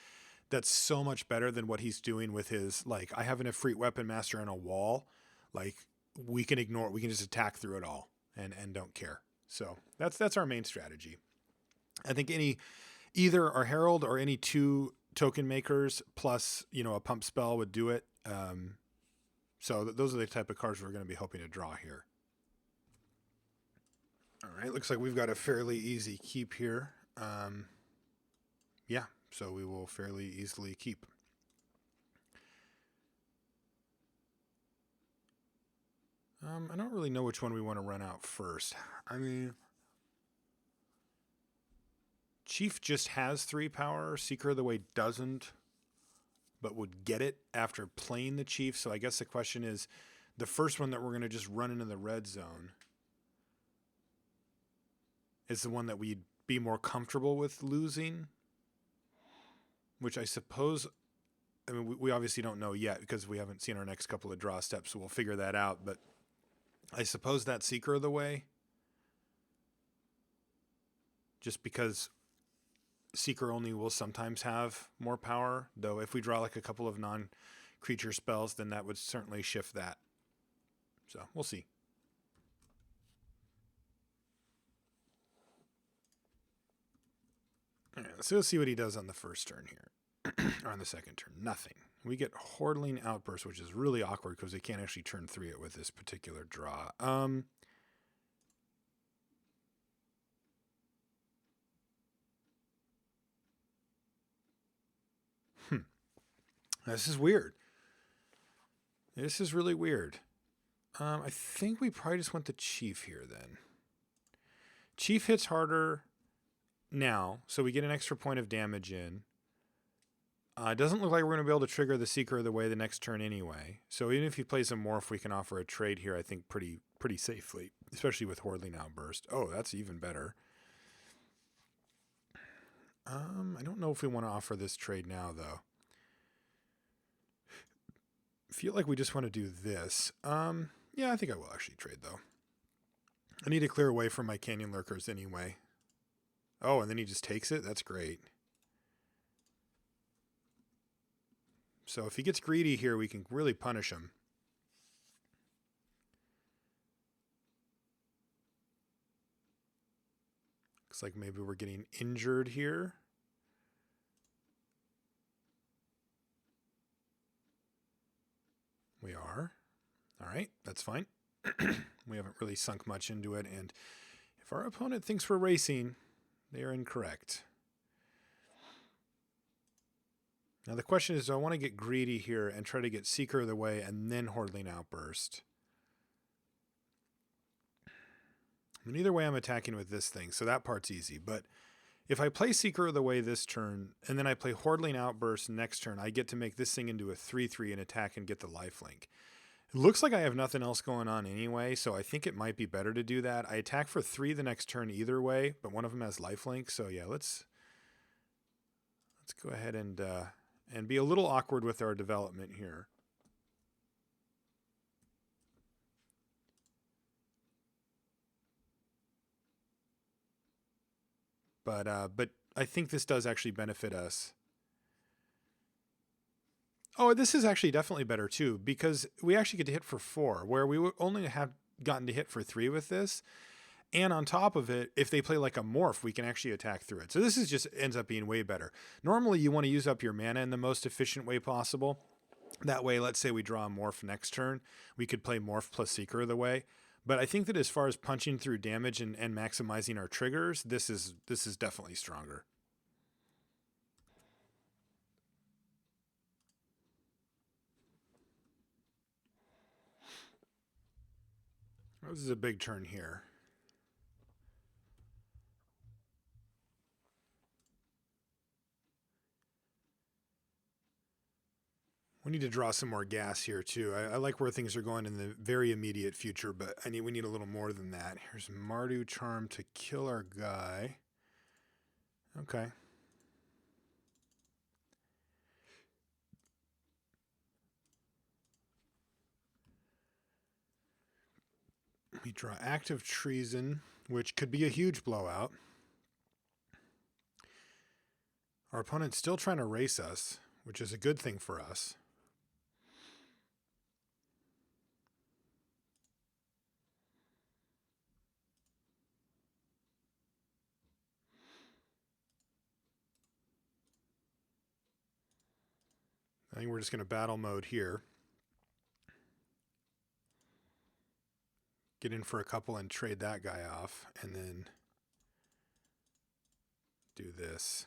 that's so much better than what he's doing with his, like, I have an Efreet Weapon Master and a wall. Like we can ignore it. We can just attack through it all and don't care. So that's our main strategy. I think either our Herald or any 2 token makers plus, a pump spell would do it. So those are the type of cards we're going to be hoping to draw here. All right. Looks like we've got a fairly easy keep here. Yeah. So we will fairly easily keep. I don't really know which one we want to run out first. I mean, Chief just has 3 power. Seeker of the Way doesn't, but would get it after playing the Chief. So I guess the question is, the first one that we're going to just run into the red zone is the one that we'd be more comfortable with losing, which I suppose, I mean, we obviously don't know yet because we haven't seen our next couple of draw steps, so we'll figure that out. But I suppose that Seeker of the Way just because Seeker only will sometimes have more power, though if we draw like a couple of non-creature spells, then that would certainly shift that. So we'll see. All right, so we'll see what he does on the first turn here. Or on the second turn. Nothing. We get Hordling Outburst, which is really awkward because we can't actually turn 3 it with this particular draw. This is weird. This is really weird. I think we probably just want the Chief here then. Chief hits harder now, so we get an extra point of damage in. It doesn't look like we're going to be able to trigger the Seeker of the Way the next turn anyway. So even if he plays a Morph, we can offer a trade here, I think, pretty safely, especially with Hordling Outburst. Oh, that's even better. I don't know if we want to offer this trade now, though. I feel like we just want to do this. Yeah, I think I will actually trade, though. I need to clear away from my Canyon Lurkers anyway. Oh, and then he just takes it? That's great. So if he gets greedy here, we can really punish him. Looks like maybe we're getting injured here. We are. All right, that's fine. We haven't really sunk much into it, and if our opponent thinks we're racing, they are incorrect. Now the question is, do I want to get greedy here and try to get Seeker of the Way and then Hordling Outburst? And either way, I'm attacking with this thing, so that part's easy. But if I play Seeker of the Way this turn, and then I play Hordling Outburst next turn, I get to make this thing into a 3/3 and attack and get the lifelink. It looks like I have nothing else going on anyway, so I think it might be better to do that. I attack for 3 the next turn either way, but one of them has lifelink, so yeah, let's go ahead and be a little awkward with our development here. But I think this does actually benefit us. Oh, this is actually definitely better too, because we actually get to hit for 4, where we would only have gotten to hit for 3 with this. And on top of it, if they play like a Morph, we can actually attack through it. So this is just ends up being way better. Normally, you want to use up your mana in the most efficient way possible. That way, let's say we draw a Morph next turn, we could play Morph plus Seeker of the Way. But I think that as far as punching through damage and maximizing our triggers, this is definitely stronger. This is a big turn here. We need to draw some more gas here too. I like where things are going in the very immediate future, but we need a little more than that. Here's Mardu Charm to kill our guy. Okay. We draw Active Treason, which could be a huge blowout. Our opponent's still trying to race us, which is a good thing for us. I think we're just going to battle mode here. Get in for a couple and trade that guy off, and then do this.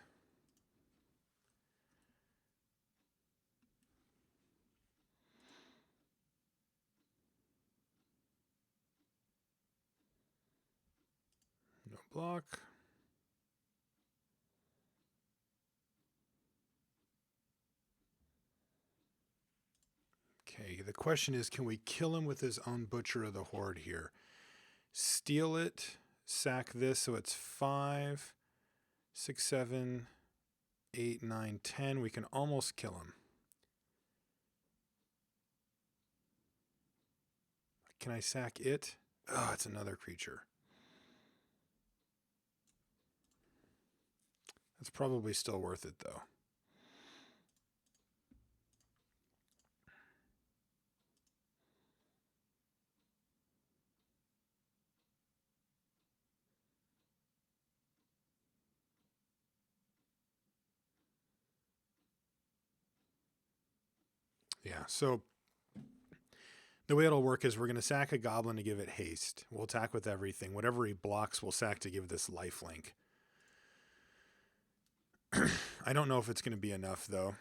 No block. Okay, the question is, can we kill him with his own Butcher of the Horde here? Steal it, sack this, so it's 5, 6, 7, 8, 9, 10. We can almost kill him. Can I sack it? Oh, it's another creature. That's probably still worth it, though. Yeah, so the way it'll work is we're going to sack a goblin to give it haste. We'll attack with everything. Whatever he blocks, we'll sack to give this lifelink. I don't know if it's going to be enough, though,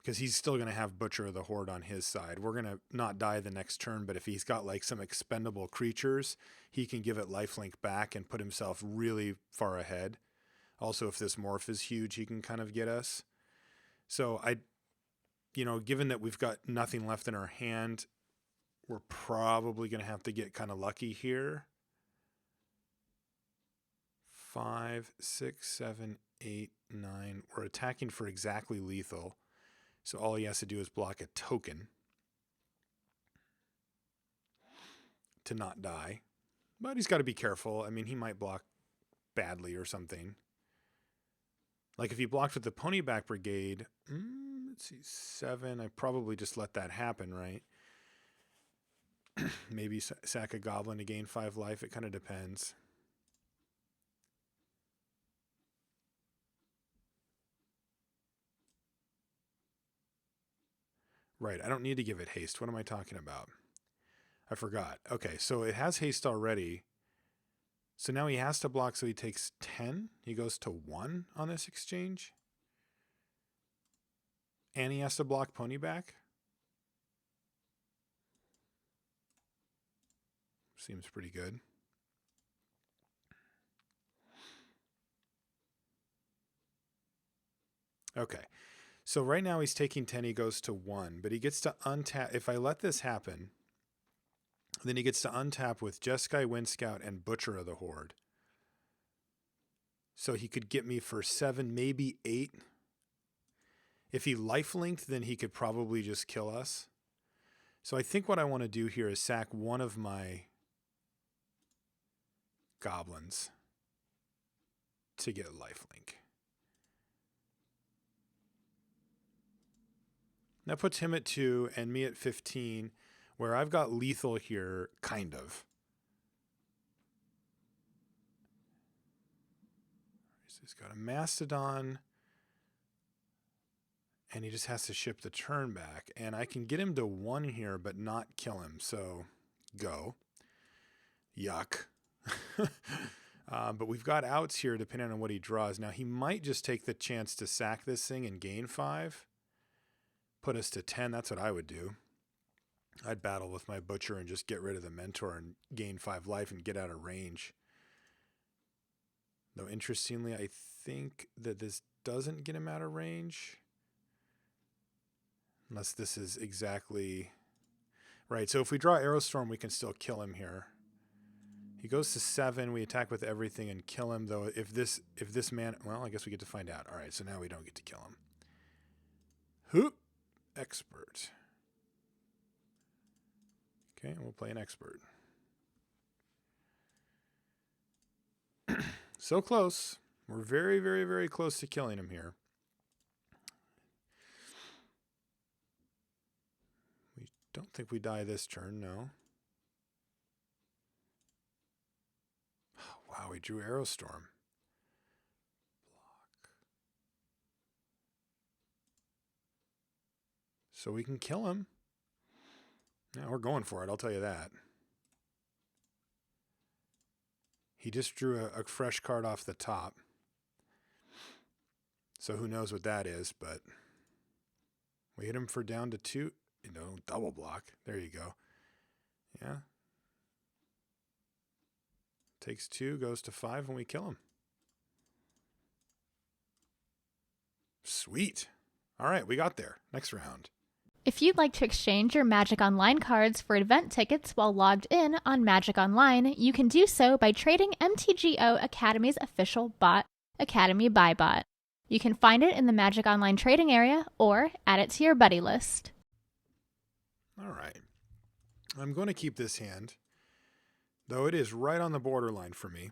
because he's still going to have Butcher of the Horde on his side. We're going to not die the next turn, but if he's got like some expendable creatures, he can give it lifelink back and put himself really far ahead. Also, if this morph is huge, he can kind of get us. So given that we've got nothing left in our hand, we're probably going to have to get kind of lucky here. 5, 6, 7, 8, 9. We're attacking for exactly lethal. So all he has to do is block a token to not die. But he's got to be careful. I mean, he might block badly or something. Like if he blocked with the Ponyback Brigade, let's see, 7. I probably just let that happen, right? Maybe sack a goblin to gain 5 life. It kind of depends. Right, I don't need to give it haste. What am I talking about? I forgot. Okay, so it has haste already. So now he has to block, so he takes 10. He goes to 1 on this exchange. And he has to block Ponyback. Seems pretty good. Okay. So right now he's taking 10, he goes to 1, but he gets to untap. If I let this happen, then he gets to untap with Jeskai, Windscout, and Butcher of the Horde. So he could get me for 7, maybe 8. If he lifelinked, then he could probably just kill us. So I think what I want to do here is sack one of my goblins to get lifelink. That puts him at 2 and me at 15, where I've got lethal here, kind of. He's got a Mastodon, and he just has to ship the turn back. And I can get him to 1 here, but not kill him. So, go. Yuck. But we've got outs here depending on what he draws. Now, he might just take the chance to sack this thing and gain 5. Put us to 10. That's what I would do. I'd battle with my Butcher and just get rid of the Mentor and gain 5 life and get out of range. Though, interestingly, I think that this doesn't get him out of range. Unless this is exactly... Right, so if we draw Aerostorm, we can still kill him here. He goes to 7. We attack with everything and kill him, though if this man... Well, I guess we get to find out. All right, so now we don't get to kill him. Hoop! Expert. Okay, we'll play an expert. So close. We're very, very, very close to killing him here. We don't think we die this turn, no. Oh, wow, we drew Aerostorm. Block. So we can kill him. Yeah, we're going for it, I'll tell you that. He just drew a fresh card off the top. So who knows what that is, but we hit him for down to 2. Double block. There you go. Yeah. Takes 2, goes to 5, and we kill him. Sweet. All right, we got there. Next round. If you'd like to exchange your Magic Online cards for event tickets while logged in on Magic Online, you can do so by trading MTGO Academy's official bot, Academy Buy Bot. You can find it in the Magic Online trading area or add it to your buddy list. All right. I'm going to keep this hand, though it is right on the borderline for me.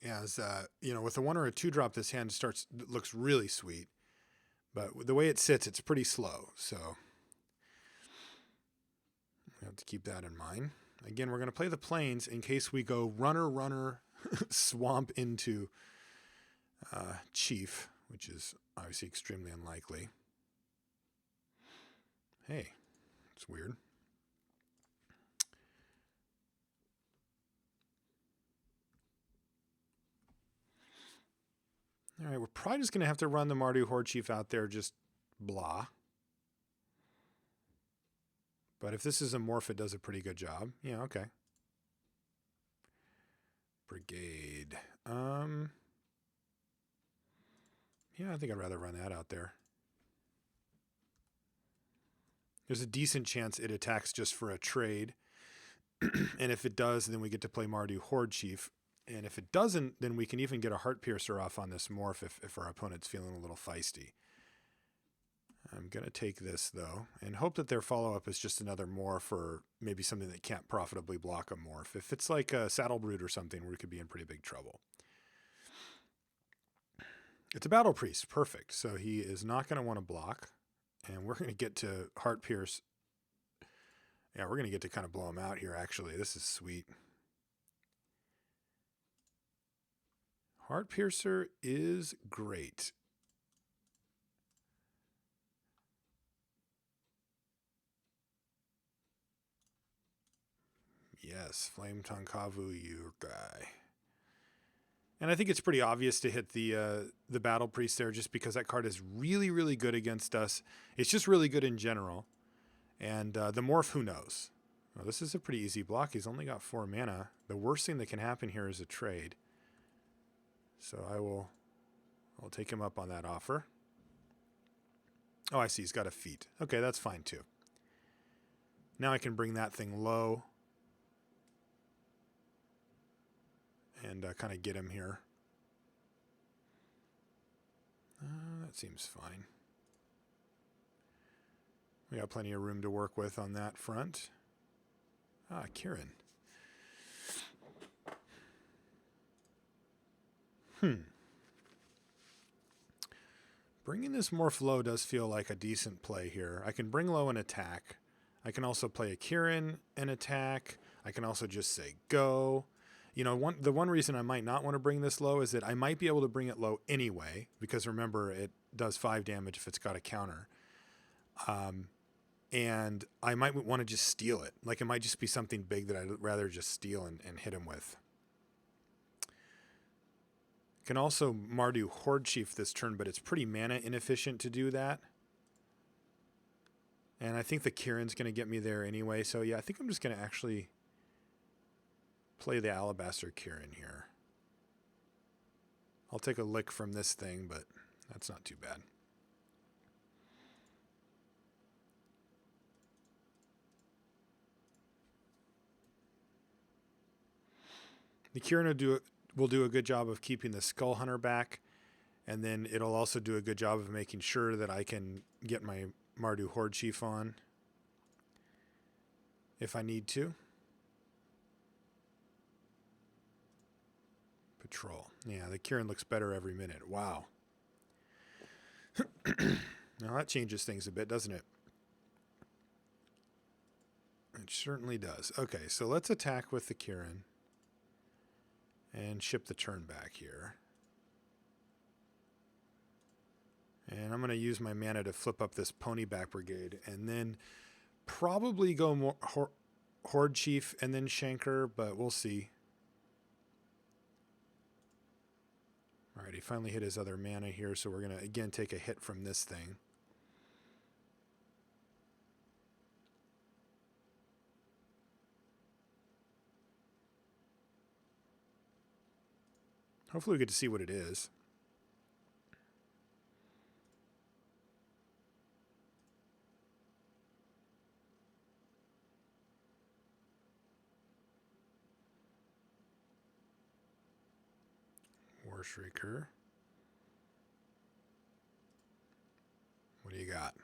As you know, with a 1 or a 2 drop, this hand looks really sweet. But the way it sits, it's pretty slow. So we have to keep that in mind. Again, we're going to play the plains in case we go runner, swamp into chief, which is obviously extremely unlikely. Hey, it's weird. All right, we're probably just going to have to run the Mardu Horde Chief out there, just blah. But if this is a morph, it does a pretty good job. Yeah, okay. Brigade. Yeah, I think I'd rather run that out there. There's a decent chance it attacks just for a trade. And if it does, then we get to play Mardu Horde Chief. And if it doesn't, then we can even get a Heart Piercer off on this morph if our opponent's feeling a little feisty. I'm going to take this, though, and hope that their follow-up is just another morph or maybe something that can't profitably block a morph. If it's like a Saddle Brood or something, we could be in pretty big trouble. It's a Battle Priest. Perfect. So he is not going to want to block. And we're going to get to Heart Pierce. Yeah, we're going to get to kind of blow him out here, actually. This is sweet. Heart Piercer is great. Yes, Flame Tonkavu, you guy. And I think it's pretty obvious to hit the Battle Priest there just because that card is really, really good against us. It's just really good in general. And the morph, who knows? Well, this is a pretty easy block. He's only got 4 mana. The worst thing that can happen here is a trade. So I'll take him up on that offer. Oh, I see. He's got a feat. Okay, that's fine too. Now I can bring that thing low. And kind of get him here. That seems fine. We got plenty of room to work with on that front. Ah, Kieran. Bringing this morph low does feel like a decent play here. I can bring low and attack. I can also play a Kieran and attack. I can also just say go. You know, the one reason I might not want to bring this low is that I might be able to bring it low anyway, because remember, it does 5 damage if it's got a counter. And I might want to just steal it. Like, it might just be something big that I'd rather just steal and hit him with. Can also Mardu Horde Chief this turn, but it's pretty mana inefficient to do that. And I think the Kieran's going to get me there anyway. So yeah, I think I'm just going to actually play the Alabaster Kieran here. I'll take a lick from this thing, but that's not too bad. The Kieran will do a good job of keeping the Skull Hunter back, and then it'll also do a good job of making sure that I can get my Mardu Horde Chief on if I need to. Patrol. Yeah, the Kieran looks better every minute. Wow. Now that changes things a bit, doesn't it? It certainly does. Okay, so let's attack with the Kieran and ship the turn back here. And I'm going to use my mana to flip up this Ponyback Brigade and then probably go more Horde Chief and then Shanker, but we'll see. All right, he finally hit his other mana here, so we're going to, again, take a hit from this thing. Hopefully we get to see what it is. War Shrieker. What do you got?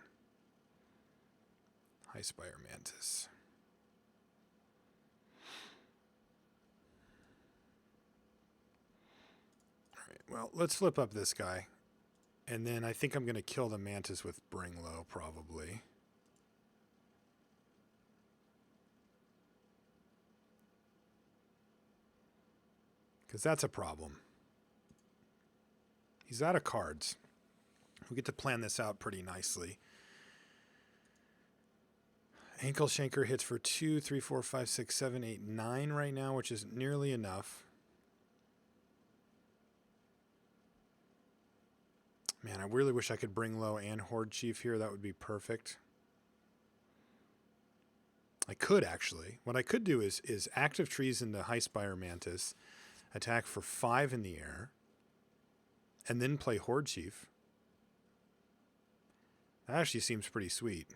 High Spire Mantis. Well, let's flip up this guy. And then I think I'm going to kill the Mantis with Bring Low, probably. Because that's a problem. He's out of cards. We get to plan this out pretty nicely. Ankle Shanker hits for 2, 3, 4, 5, 6, 7, 8, 9 right now, which is nearly enough. Man, I really wish I could Bring Low and Horde Chief here. That would be perfect. I could, actually. What I could do is active trees into High Spire Mantis, attack for 5 in the air, and then play Horde Chief. That actually seems pretty sweet.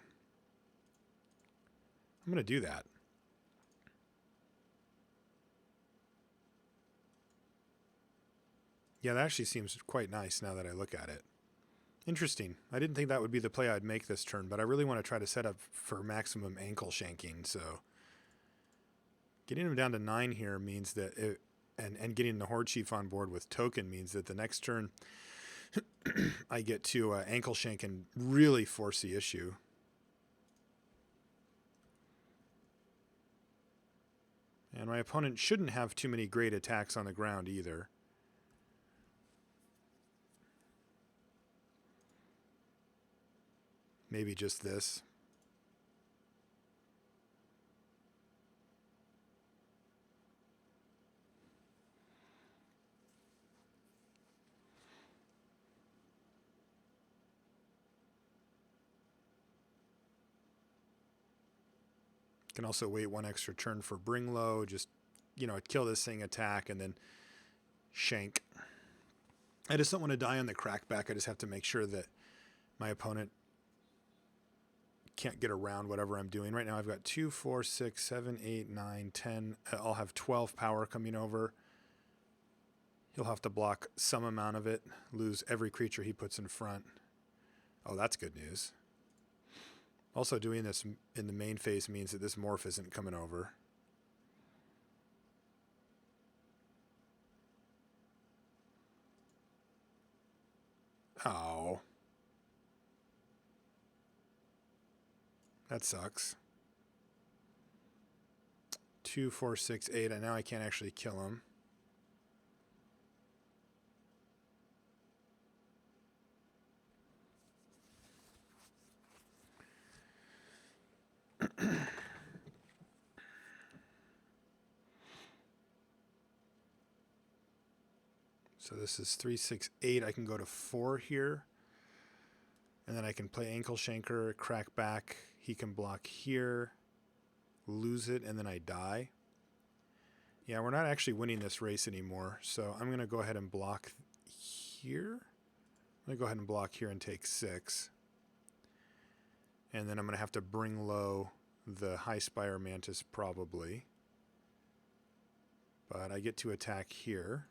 I'm going to do that. Yeah, that actually seems quite nice now that I look at it. Interesting. I didn't think that would be the play I'd make this turn, but I really want to try to set up for maximum ankle shanking. So getting him down to 9 here means that and getting the Horde Chief on board with token means that the next turn I get to ankle shank and really force the issue. And my opponent shouldn't have too many great attacks on the ground either. Maybe just this. Can also wait one extra turn for Bring Low. Just, kill this thing, attack, and then shank. I just don't want to die on the crackback. I just have to make sure that my opponent can't get around whatever I'm doing. Right now I've got 2, 4, 6, 7, 8, 9, 10. I'll have 12 power coming over. He'll have to block some amount of it, lose every creature he puts in front. Oh, that's good news. Also, doing this in the main phase means that this morph isn't coming over. Oh. That sucks. 2, 4, 6, 8. And now I can't actually kill him. So this is 3, 6, 8. I can go to 4 here. And then I can play Ankle Shanker, crack back. He can block here, lose it, and then I die. Yeah, we're not actually winning this race anymore. So I'm going to go ahead and block here. I'm going to go ahead and block here and take 6. And then I'm going to have to Bring Low the High Spire Mantis probably. But I get to attack here.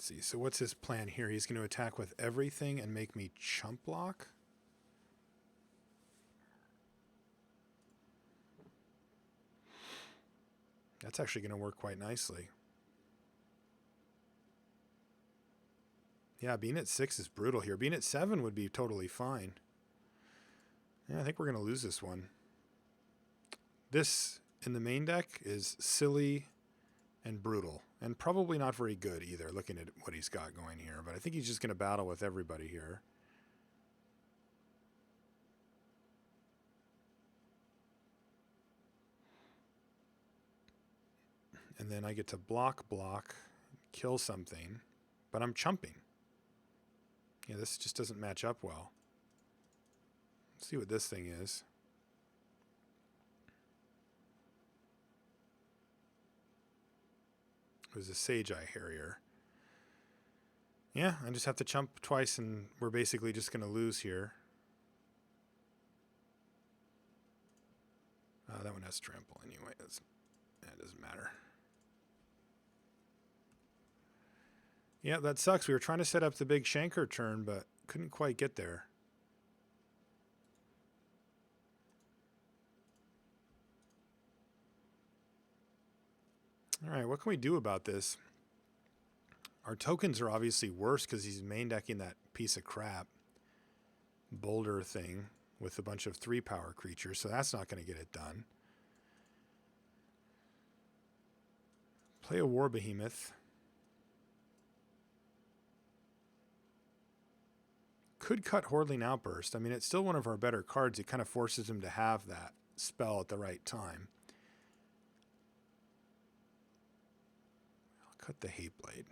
Let's see, so what's his plan here? He's going to attack with everything and make me chump block? That's actually going to work quite nicely. Yeah, being at 6 is brutal here. Being at 7 would be totally fine. Yeah, I think we're going to lose this one. This, in the main deck, is silly and brutal. And probably not very good either, looking at what he's got going here. But I think he's just going to battle with everybody here. And then I get to block, kill something. But I'm chumping. Yeah, this just doesn't match up well. Let's see what this thing is. It was a Sage Eye Harrier. Yeah, I just have to chump twice and we're basically just going to lose here. That one has trample anyway. That doesn't matter. Yeah, that sucks. We were trying to set up the big Shanker turn, but couldn't quite get there. All right, what can we do about this? Our tokens are obviously worse because he's main decking that piece of crap boulder thing with a bunch of 3-power creatures, so that's not going to get it done. Play a War Behemoth. Could cut Hordling Outburst. I mean, it's still one of our better cards. It kind of forces him to have that spell at the right time. I'll cut the Hate Blade.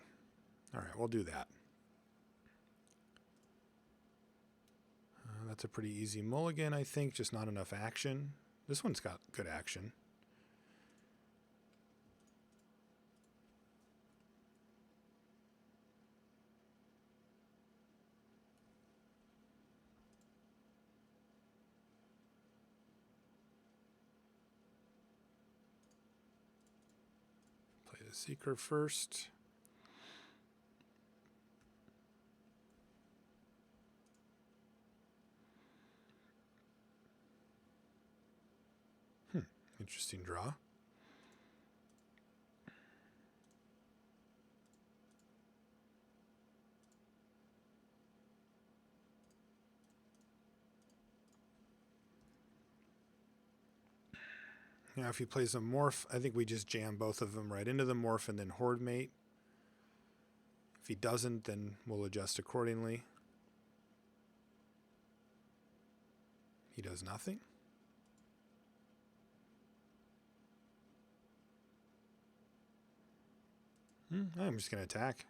All right, we'll do that. That's a pretty easy mulligan, I think. Just not enough action. This one's got good action. Play the Seeker first. Interesting draw. Now, if he plays a Morph, I think we just jam both of them right into the Morph and then Horde Mate. If he doesn't, then we'll adjust accordingly. He does nothing. I'm just going to attack.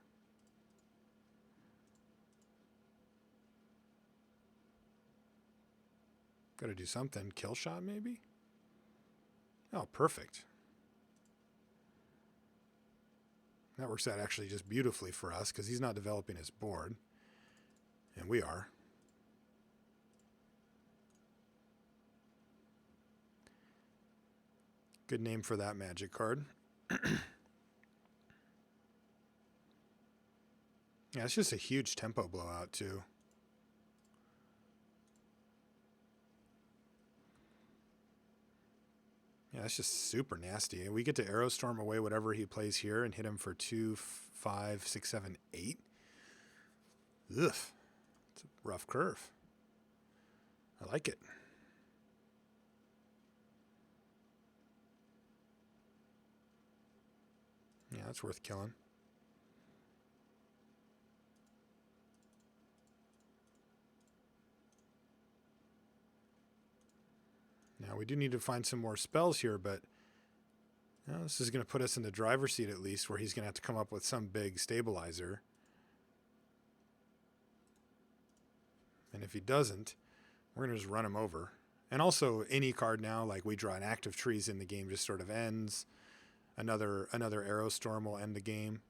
Got to do something. Kill shot, maybe? Oh, perfect. That works out actually just beautifully for us because he's not developing his board. And we are. Good name for that magic card. Yeah, it's just a huge tempo blowout, too. Yeah, it's just super nasty. And we get to Arrow Storm away whatever he plays here and hit him for 2, 5, 6, 7, 8. Ugh. It's a rough curve. I like it. Yeah, that's worth killing. Now, we do need to find some more spells here, but you know, this is going to put us in the driver's seat at least, where he's going to have to come up with some big stabilizer. And if he doesn't, we're going to just run him over. And also, any card now, like we draw an active trees in the game, just sort of ends. Another Arrow Storm will end the game.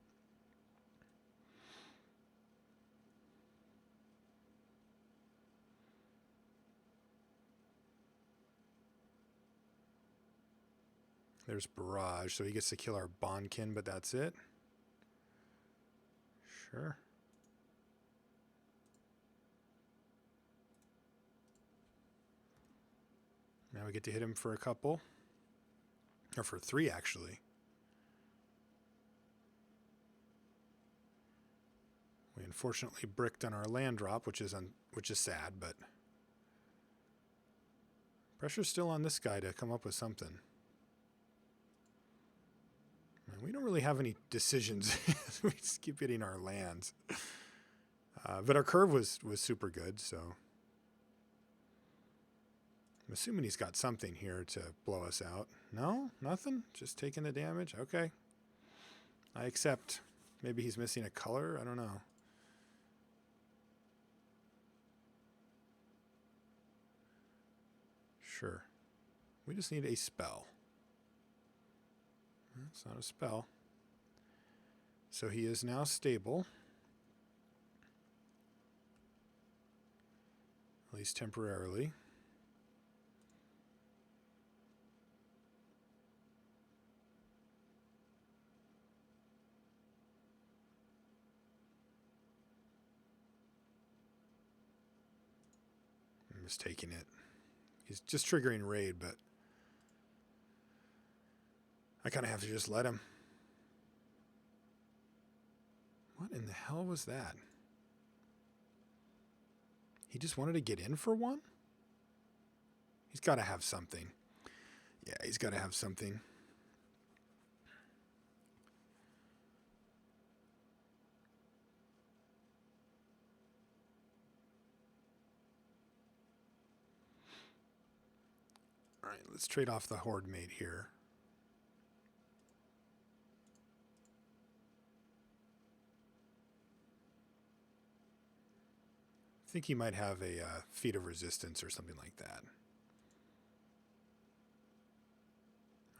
There's Barrage, so he gets to kill our Bondkin, but that's it. Sure. Now we get to hit him for a couple. Or for 3, actually. We unfortunately bricked on our land drop, which is sad, but pressure's still on this guy to come up with something. We don't really have any decisions. We just keep hitting our lands. But our curve was super good, so I'm assuming he's got something here to blow us out. No? Nothing? Just taking the damage? Okay. I accept. Maybe he's missing a color? I don't know. Sure. We just need a spell. It's not a spell. So he is now stable. At least temporarily. I'm just taking it. He's just triggering raid, but I kind of have to just let him. What in the hell was that? He just wanted to get in for one? He's got to have something. Yeah, he's got to have something. All right, let's trade off the Horde Mate here. I think he might have a Feat of Resistance or something like that.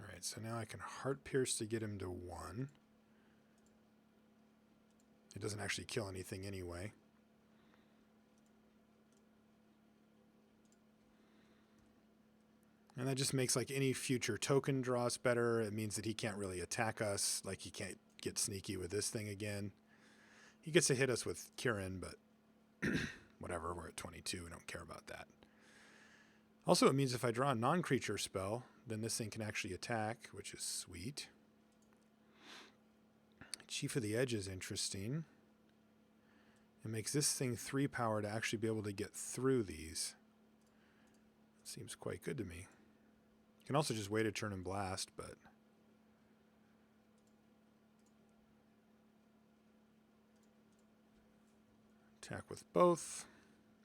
All right, so now I can Heart Pierce to get him to 1. It doesn't actually kill anything anyway. And that just makes like any future token draws better. It means that he can't really attack us. Like he can't get sneaky with this thing again. He gets to hit us with Kirin, but whatever, we're at 22. We don't care about that. Also, it means if I draw a non-creature spell, then this thing can actually attack, which is sweet. Chief of the Edge is interesting. It makes this thing 3 power to actually be able to get through these. Seems quite good to me. You can also just wait a turn and blast, but attack with both.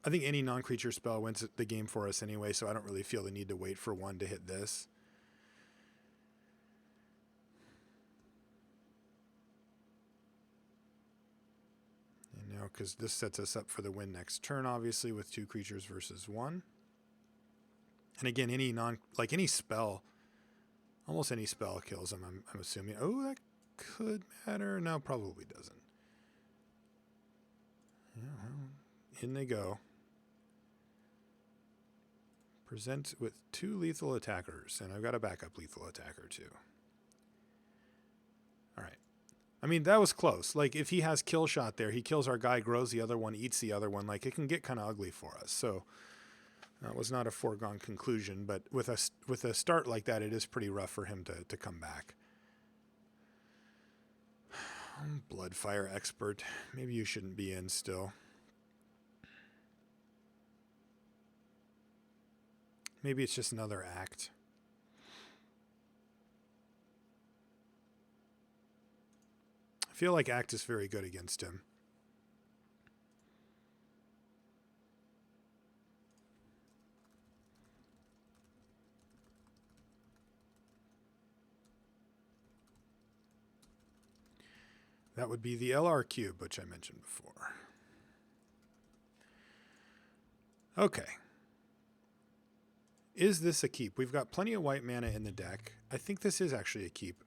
I think any non-creature spell wins the game for us anyway, so I don't really feel the need to wait for one to hit this. And now, because this sets us up for the win next turn, obviously, with 2 creatures versus 1. And again, any spell, almost any spell kills him, I'm assuming. Oh, that could matter. No, probably doesn't. Yeah, well, in they go. Present with 2 lethal attackers, and I've got a backup lethal attacker too. All right. I mean, that was close. Like, if he has kill shot there, he kills our guy, grows the other one, eats the other one. Like, it can get kind of ugly for us. So that was not a foregone conclusion, but with a start like that, it is pretty rough for him to come back. Bloodfire Expert. Maybe you shouldn't be in still. Maybe it's just another act. I feel like act is very good against him. That would be the LR cube, which I mentioned before. Okay. Is this a keep? We've got plenty of white mana in the deck. I think this is actually a keep.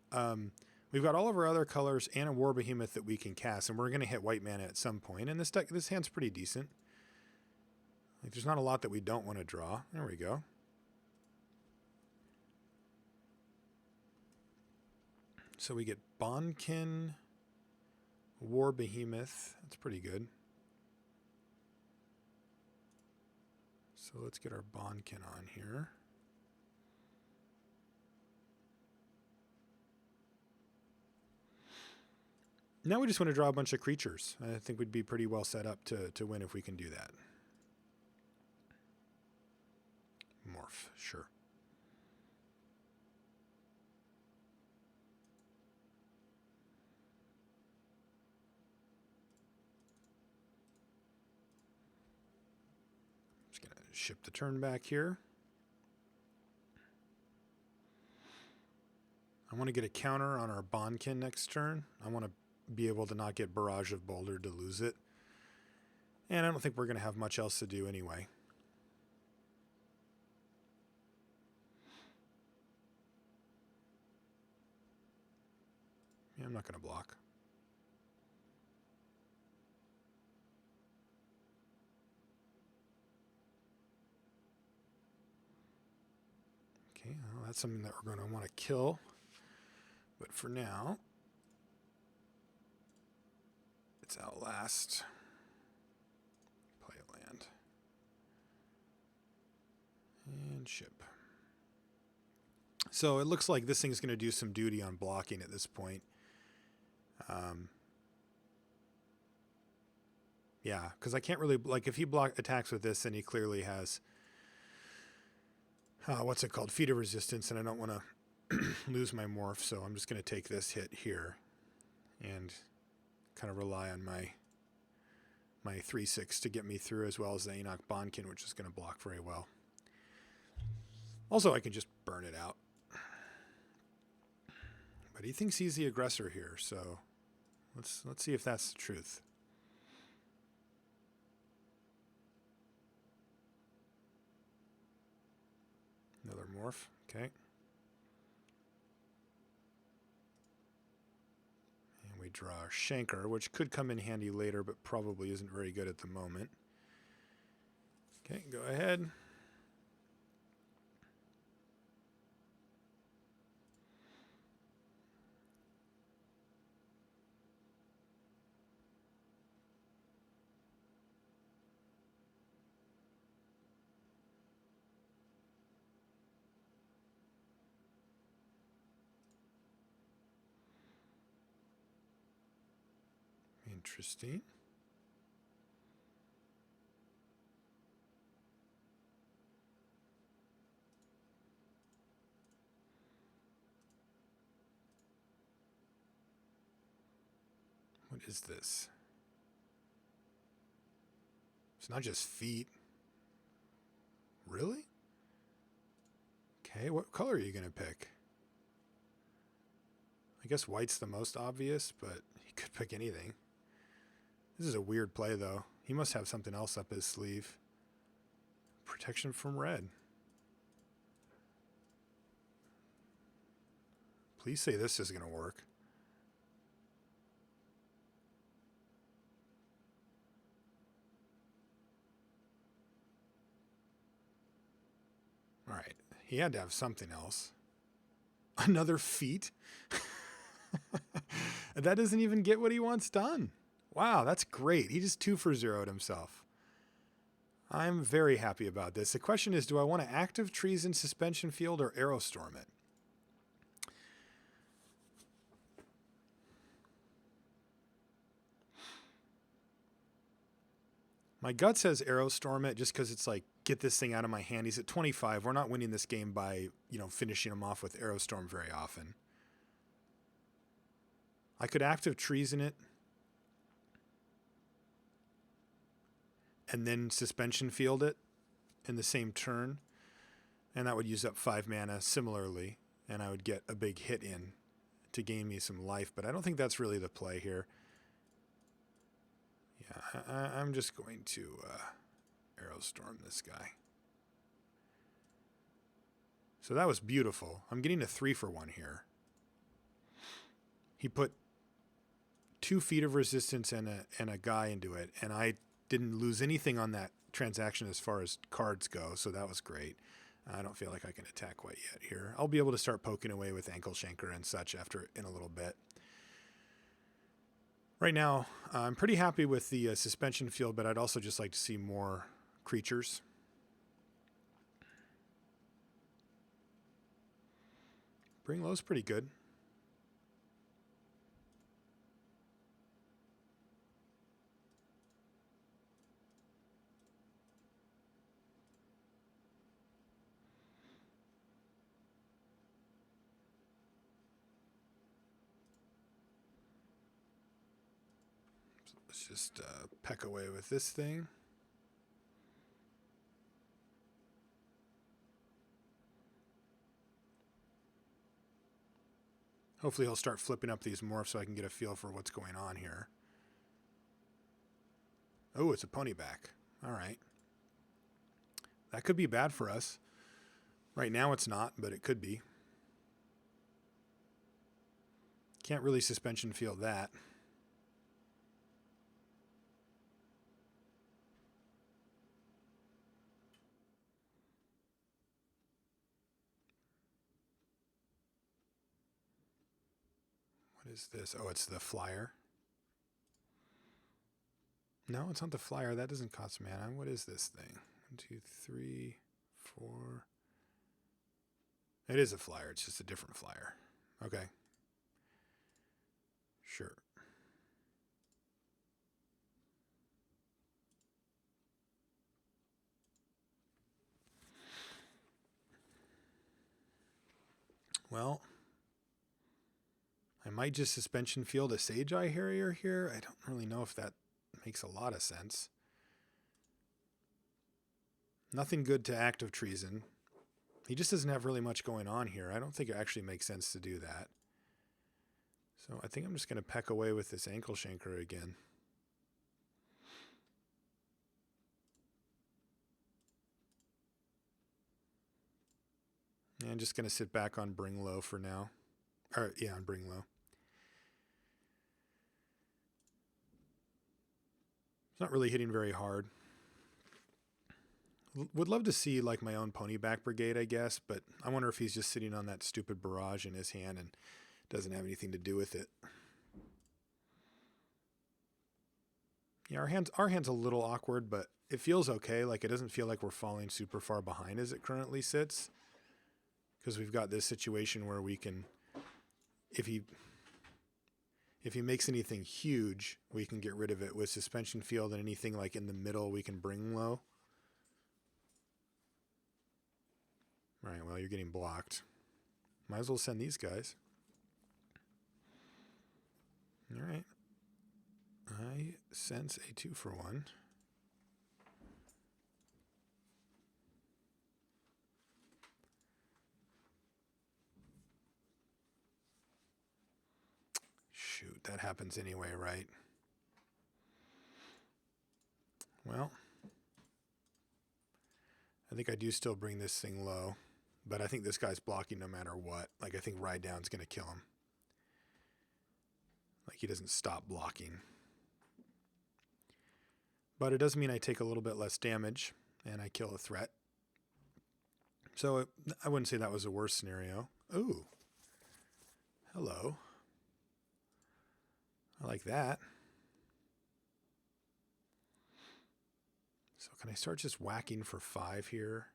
We've got all of our other colors and a War Behemoth that we can cast, and we're going to hit white mana at some point. And this hand's pretty decent. Like, there's not a lot that we don't want to draw. There we go. So we get Bonkin, War Behemoth. That's pretty good. So let's get our Bonkin on here. Now we just want to draw a bunch of creatures. I think we'd be pretty well set up to win if we can do that. Morph, sure. Just going to ship the turn back here. I want to get a counter on our Bonkin next turn. I want to be able to not get Barrage of Boulder to lose it. And I don't think we're going to have much else to do anyway. Yeah, I'm not going to block. Okay, well, that's something that we're going to want to kill. But for now, it's Outlast. Play a land. And ship. So it looks like this thing's going to do some duty on blocking at this point. Yeah, because I can't really, like, if he attacks with this, then he clearly has, what's it called, feat of resistance, and I don't want to lose my morph, so I'm just going to take this hit here and kind of rely on my 3/6 to get me through, as well as the Enoch Bonkin, which is going to block very well. Also, I can just burn it out. But he thinks he's the aggressor here, so let's see if that's the truth. Another morph, okay. And we draw our Shanker, which could come in handy later, but probably isn't very good at the moment. Okay, go ahead. Interesting. What is this? It's not just feet. Really? Okay, what color are you going to pick? I guess white's the most obvious, but he could pick anything. This is a weird play, though. He must have something else up his sleeve. Protection from red. Please say this is going to work. All right. He had to have something else. Another feat? That doesn't even get what he wants done. Wow, that's great. He just 2 for 0'd himself. I'm very happy about this. The question is, do I want to active Treason Suspension Field or Aerostorm it? My gut says Aerostorm it just because it's like, get this thing out of my hand. He's at 25. We're not winning this game by, finishing him off with Aerostorm very often. I could active Treason it and then Suspension Field it in the same turn. And that would use up 5 mana similarly. And I would get a big hit in to gain me some life. But I don't think that's really the play here. Yeah, I'm just going to Aerostorm this guy. So that was beautiful. I'm getting a 3 for 1 here. He put 2 feet of resistance and a guy into it, and I didn't lose anything on that transaction as far as cards go, so that was great. I don't feel like I can attack quite yet here. I'll be able to start poking away with Ankle Shanker and such in a little bit. Right now, I'm pretty happy with the suspension field, but I'd also just like to see more creatures. Bring Low's pretty good. Let's just peck away with this thing. Hopefully he'll start flipping up these morphs so I can get a feel for what's going on here. Oh, it's a pony back. All right. That could be bad for us. Right now it's not, but it could be. Can't really suspension field that. What is this? Oh, it's the flyer. No, it's not the flyer. That doesn't cost mana. What is this thing? 1, 2, 3, 4. It is a flyer. It's just a different flyer. Okay. Sure. Well, I might just suspension field a Sage Eye Harrier here. I don't really know if that makes a lot of sense. Nothing good to active treason. He just doesn't have really much going on here. I don't think it actually makes sense to do that. So I think I'm just going to peck away with this ankle shanker again. And I'm just going to sit back on Bring Low for now. Or, yeah, on Bring Low. It's not really hitting very hard. Would love to see like my own pony back brigade, I guess, but I wonder if he's just sitting on that stupid barrage in his hand and doesn't have anything to do with it. Yeah, our hand's a little awkward, but it feels okay. Like it doesn't feel like we're falling super far behind as it currently sits. Because we've got this situation where we can, if he makes anything huge, we can get rid of it with suspension field, and anything like in the middle we can bring low. All right, well, you're getting blocked. Might as well send these guys. All right. I sense a 2-for-1. Shoot, that happens anyway, right? Well, I think I do still bring this thing low, but I think this guy's blocking no matter what. Like, I think Ride Down's going to kill him. Like, he doesn't stop blocking. But it does mean I take a little bit less damage, and I kill a threat. So I wouldn't say that was a worse scenario. Ooh. Hello. I like that. So can I start just whacking for 5 here?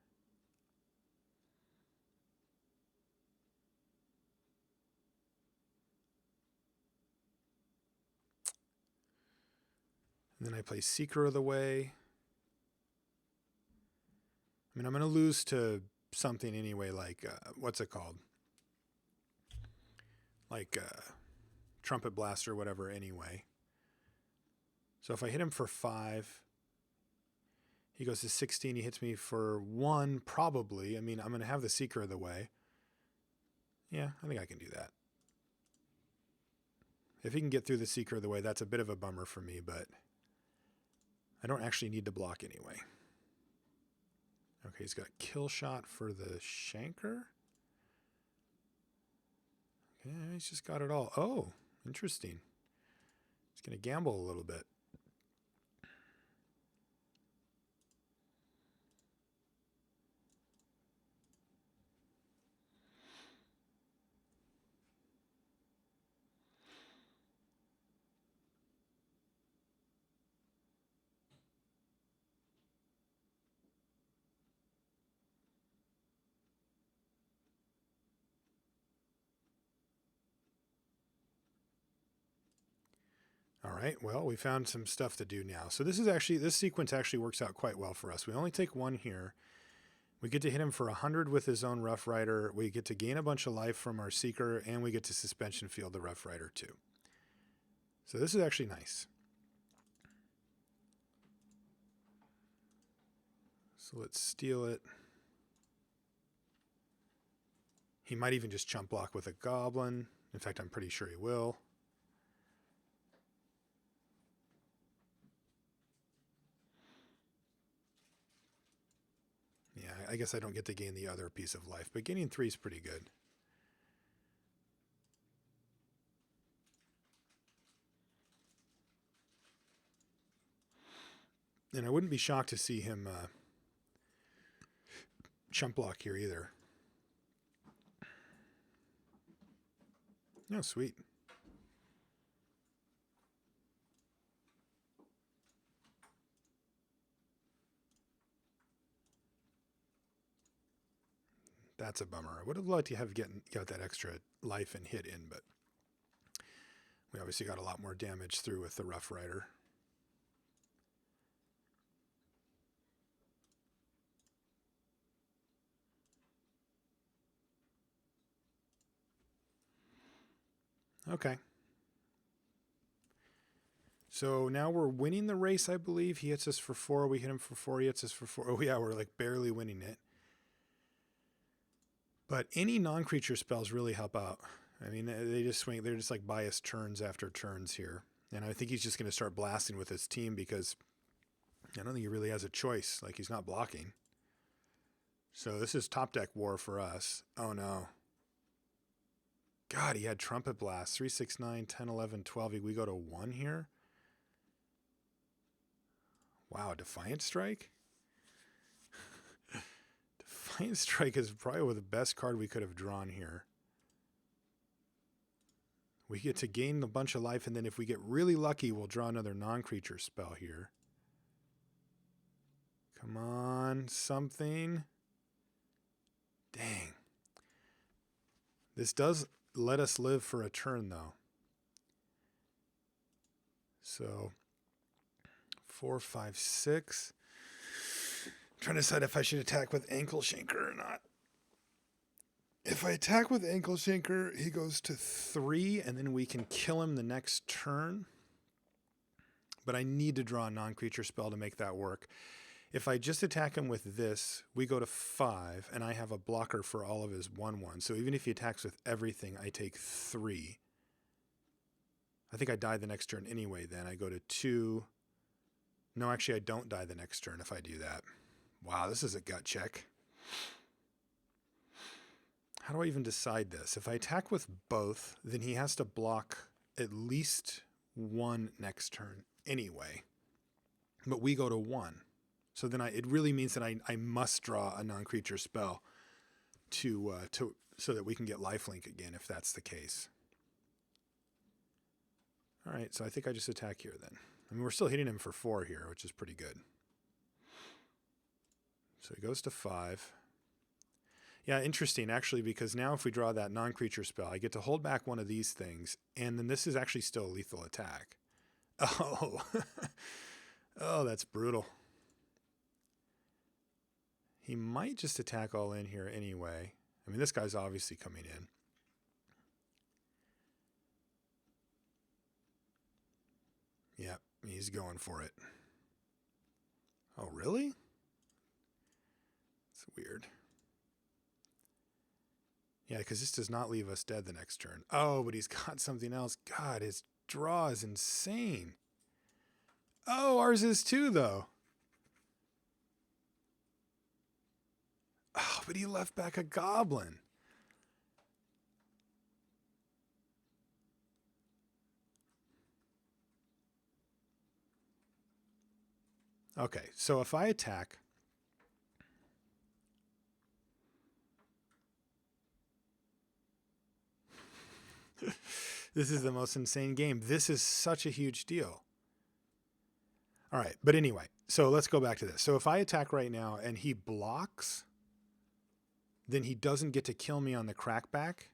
And then I play Seeker of the Way. I mean, I'm going to lose to something anyway, like, what's it called? Like Trumpet Blast or whatever anyway. So if I hit him for 5, he goes to 16, he hits me for 1, probably. I mean, I'm going to have the Seeker of the Way. Yeah, I think I can do that. If he can get through the Seeker of the Way, that's a bit of a bummer for me, but I don't actually need to block anyway. Okay, he's got Kill Shot for the Shanker. Okay, he's just got it all. Oh, interesting. He's going to gamble a little bit. All right, well, we found some stuff to do now. So this sequence actually works out quite well for us. We only take 1 here. We get to hit him for 100 with his own Rough Rider. We get to gain a bunch of life from our Seeker, and we get to suspension field the Rough Rider too. So this is actually nice. So let's steal it. He might even just chump block with a Goblin. In fact, I'm pretty sure he will. Yeah, I guess I don't get to gain the other piece of life, but gaining 3 is pretty good. And I wouldn't be shocked to see him chump block here either. Oh, sweet. That's a bummer. I would have liked to have got that extra life and hit in, but we obviously got a lot more damage through with the Rough Rider. Okay. So now we're winning the race, I believe. He hits us for 4. We hit him for 4. He hits us for 4. Oh, yeah, we're like barely winning it. But any non-creature spells really help out. I mean, they just swing. They're just like biased turns after turns here. And I think he's just going to start blasting with his team because I don't think he really has a choice. Like, he's not blocking. So this is top deck war for us. Oh, no. God, he had Trumpet Blast. 3, 6, 9, 10, 11, 12. We go to 1 here. Wow, Defiant Strike? Defiant Strike is probably the best card we could have drawn here. We get to gain a bunch of life, and then if we get really lucky, we'll draw another non-creature spell here. Come on, something. Dang. This does let us live for a turn, though. So, 4, 5, 6. I'm trying to decide if I should attack with Ankle Shanker or not. If I attack with Ankle Shanker, he goes to 3, and then we can kill him the next turn. But I need to draw a non-creature spell to make that work. If I just attack him with this, we go to 5, and I have a blocker for all of his 1/1. So even if he attacks with everything, I take 3. I think I die the next turn anyway then. I go to 2. No, actually, I don't die the next turn if I do that. Wow, this is a gut check. How do I even decide this? If I attack with both, then he has to block at least 1 next turn anyway. But we go to 1. So then it really means that I must draw a non-creature spell so that we can get lifelink again if that's the case. All right, so I think I just attack here then. I mean, we're still hitting him for 4 here, which is pretty good. So he goes to 5. Yeah, interesting, actually, because now if we draw that non-creature spell, I get to hold back one of these things, and then this is actually still a lethal attack. Oh, oh, that's brutal. He might just attack all in here anyway. I mean, this guy's obviously coming in. Yep, he's going for it. Oh, really? It's weird. Yeah, because this does not leave us dead the next turn. Oh, but he's got something else. God, his draw is insane. Oh, ours is too, though. Oh, but he left back a goblin. Okay, so if I attack... This is the most insane game. This is such a huge deal. All right, but anyway, so let's go back to this. So if I attack right now and he blocks, then he doesn't get to kill me on the crackback.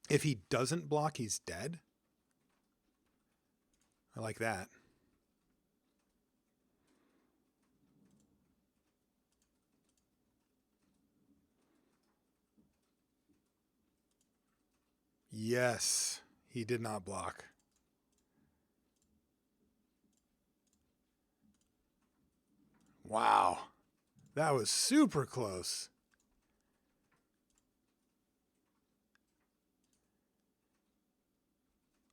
If he doesn't block, he's dead. I like that. Yes, he did not block. Wow, that was super close.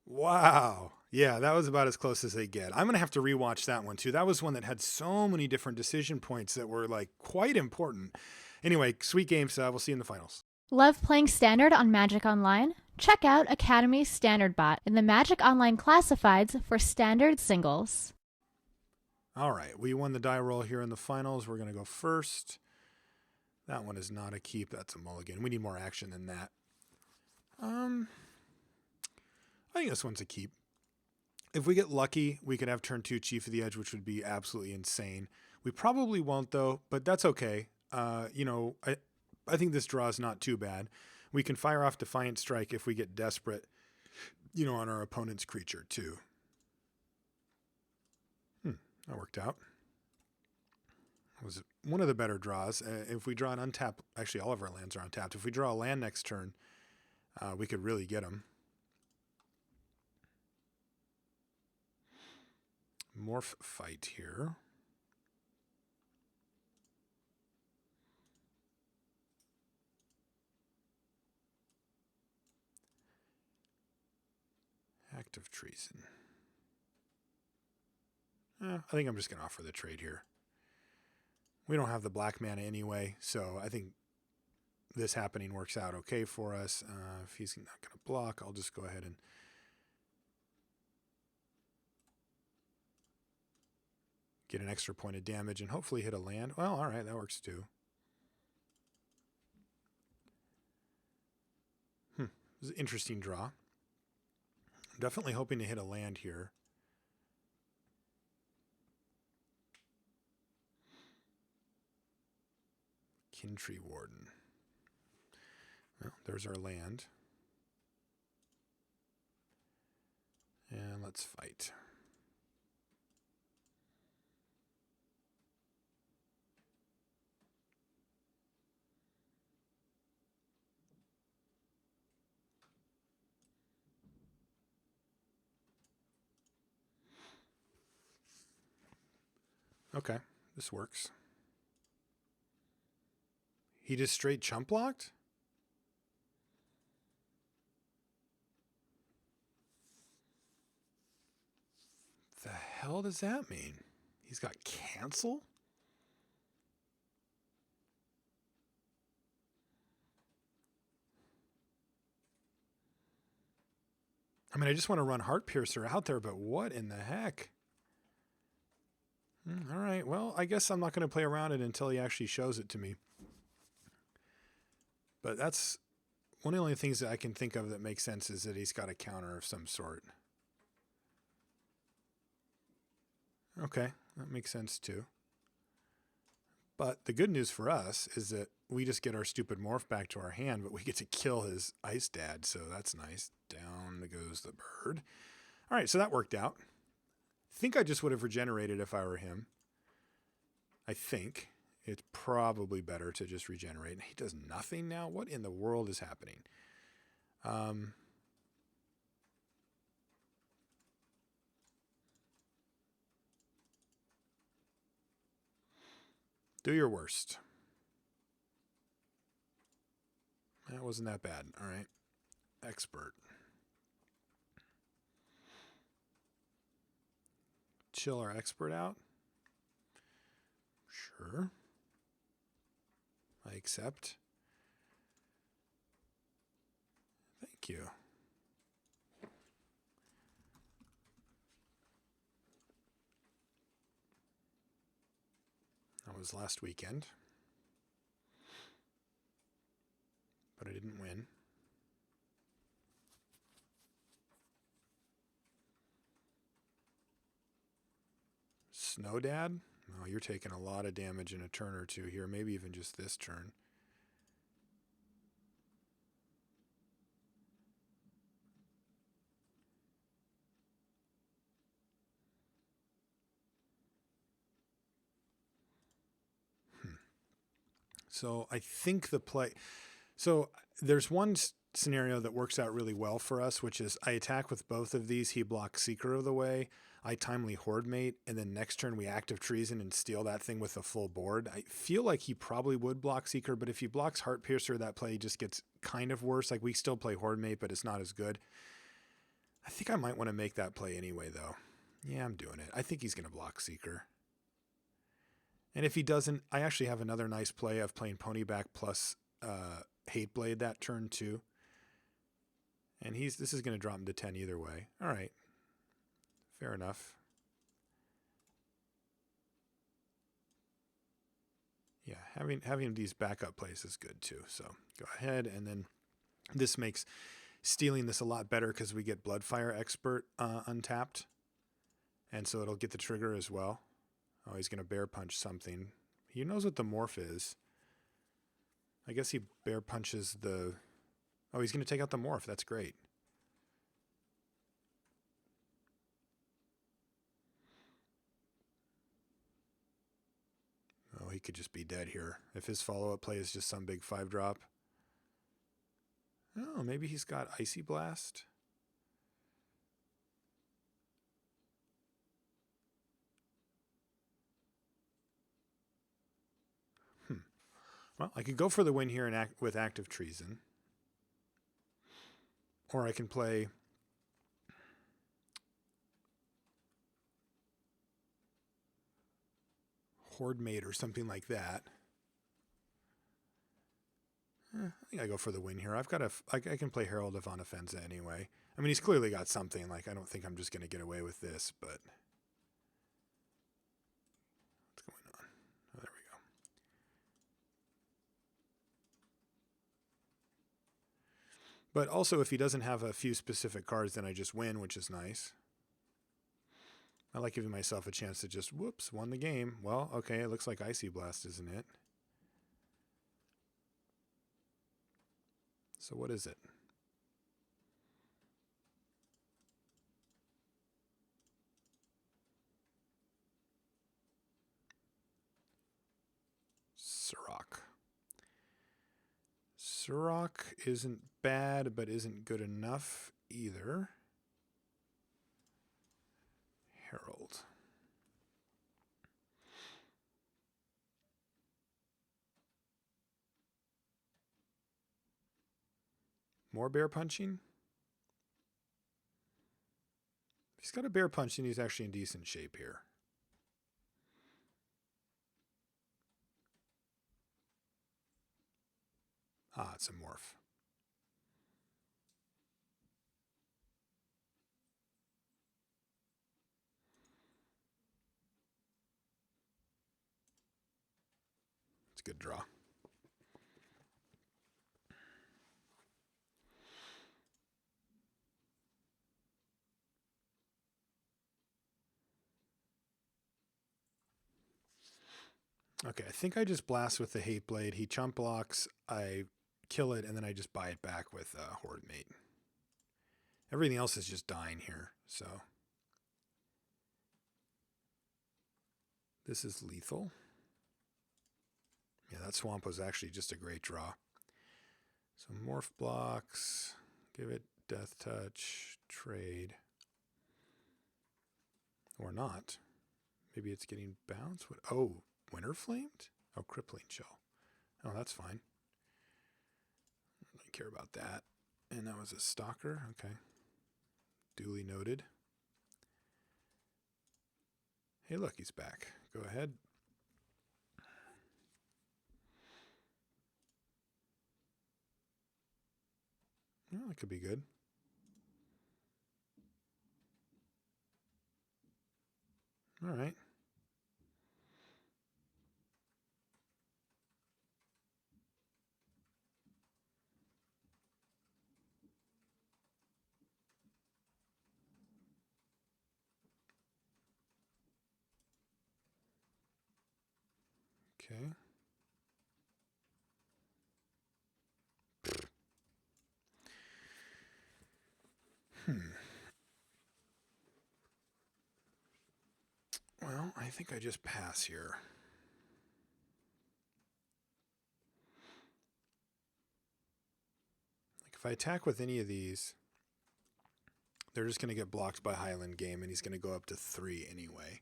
Wow. Yeah, that was about as close as they get. I'm going to have to rewatch that one too. That was one that had so many different decision points that were like quite important. Anyway, sweet games. We'll see you in the finals. Love playing Standard on Magic Online? Check out Academy's Standard Bot in the Magic Online Classifieds for Standard Singles. All right, we won the die roll here in the finals. We're going to go first. That one is not a keep. That's a mulligan. We need more action than that. I think this one's a keep. If we get lucky, we could have turn 2 Chief of the Edge, which would be absolutely insane. We probably won't though, but that's okay. You know, I think this draw is not too bad. We can fire off Defiant Strike if we get desperate, you know, on our opponent's creature too. That worked out. It was one of the better draws. If we draw an untapped, actually all of our lands are untapped. If we draw a land next turn, we could really get them. Morph Fight here. Act of Treason. I think I'm just going to offer the trade here. We don't have the black mana anyway, so I think this happening works out okay for us. If he's not going to block, I'll just go ahead and get an extra point of damage and hopefully hit a land. Well, all right, that works too. This is an interesting draw. I'm definitely hoping to hit a land here. Kintree Warden. Well, there's our land. And let's fight. Okay, this works. He just straight chump blocked? The hell does that mean? He's got cancel? I mean, I just want to run Heart Piercer out there, but what in the heck? All right, well, I guess I'm not going to play around it until he actually shows it to me. But that's one of the only things that I can think of that makes sense is that he's got a counter of some sort. Okay, that makes sense too. But the good news for us is that we just get our stupid morph back to our hand, but we get to kill his Ice Dad, so that's nice. Down goes the bird. All right, so that worked out. I think I just would have regenerated if I were him. I think it's probably better to just regenerate. He does nothing now? What in the world is happening? Do your worst. That wasn't that bad. All right. Expert. Chill our expert out. Sure. I accept. Thank you. That was last weekend. But I didn't win. Snow Dad? Oh, you're taking a lot of damage in a turn or two here. Maybe even just this turn. So I think the play... So there's one scenario that works out really well for us, which is I attack with both of these. He blocks Seeker of the Way. I timely Horde Mate, and then next turn we Active Treason and steal that thing with a full board. I feel like he probably would block Seeker, but if he blocks Heart Piercer, that play just gets kind of worse. Like we still play Horde Mate, but it's not as good. I think I might want to make that play anyway, though. Yeah, I'm doing it. I think he's going to block Seeker. And if he doesn't, I actually have another nice play of playing Ponyback plus Hateblade that turn too. And this is going to drop him to 10 either way. All right. Fair enough. Yeah, having these backup plays is good too. So go ahead, and then this makes stealing this a lot better because we get Bloodfire Expert untapped. And so it'll get the trigger as well. Oh, he's going to bear punch something. He knows what the morph is. I guess he bear punches the... Oh, he's going to take out the morph. That's great. Oh, he could just be dead here. If his follow-up play is just some big 5-drop. Oh, maybe he's got Icy Blast. Well, I could go for the win here and with Active Treason. Or I can play... Horde Mate or something like that. I think I go for the win here. I can play Herald of Anafenza anyway. I mean, he's clearly got something. Like, I don't think I'm just going to get away with this, but... What's going on? Oh, there we go. But also, if he doesn't have a few specific cards, then I just win, which is nice. I like giving myself a chance to just, whoops, won the game. Well, okay, it looks like Icy Blast, isn't it? So what is it? Sirach. Sirach isn't bad, but isn't good enough either. Herald. More bear punching? If he's got a bear punch, then he's actually in decent shape here. Ah, it's a morph. It's a good draw. Okay, I think I just blast with the Hate Blade. He chump blocks, I kill it, and then I just buy it back with Horde Mate. Everything else is just dying here, so... This is lethal. Yeah, that swamp was actually just a great draw. So morph blocks, give it death touch, trade. Or not. Maybe it's getting bounced. What? Oh, Winter Flamed? Oh, Crippling Shell. Oh, that's fine. I don't really care about that. And that was a Stalker. Okay. Duly noted. Hey, look, he's back. Go ahead. Oh, that could be good. All right. Okay. Well, I think I just pass here. Like if I attack with any of these, they're just going to get blocked by Highland Game, and he's going to go up to 3 anyway.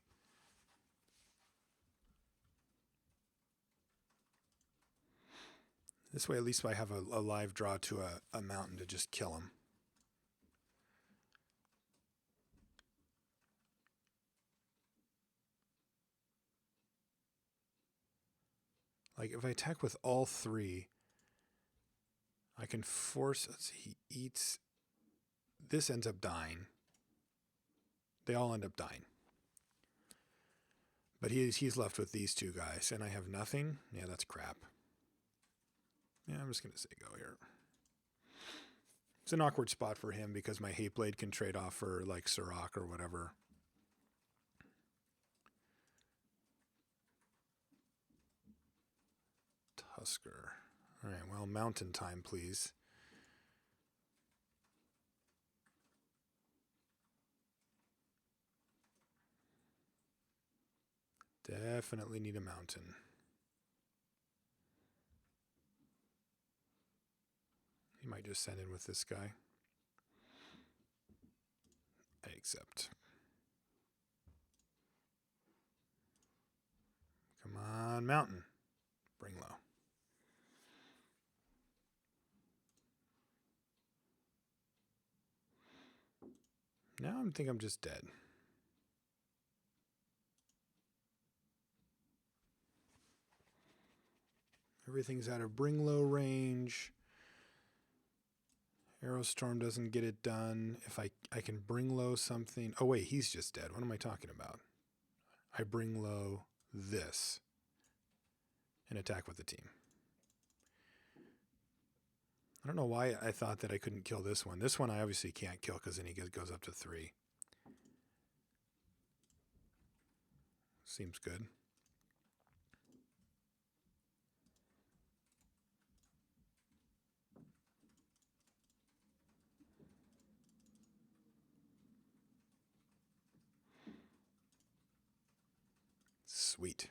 This way, at least I have a live draw to a mountain to just kill him. Like, if I attack with all 3, I can force... Let's see, he eats... This ends up dying. They all end up dying. But he's left with these 2 guys, and I have nothing? Yeah, that's crap. Yeah, I'm just going to say go here. It's an awkward spot for him because my Hate Blade can trade off for, like, Sirach or whatever. Tusker. All right, well, mountain time, please. Definitely need a mountain. He might just send in with this guy. I accept. Come on, mountain. Bring low. Now I think I'm just dead. Everything's out of bring low range. Aerostorm doesn't get it done. If I can bring low something. Oh, wait, he's just dead. What am I talking about? I bring low this and attack with the team. I don't know why I thought that I couldn't kill this one. This one I obviously can't kill because then he goes up to 3. Seems good. Sweet.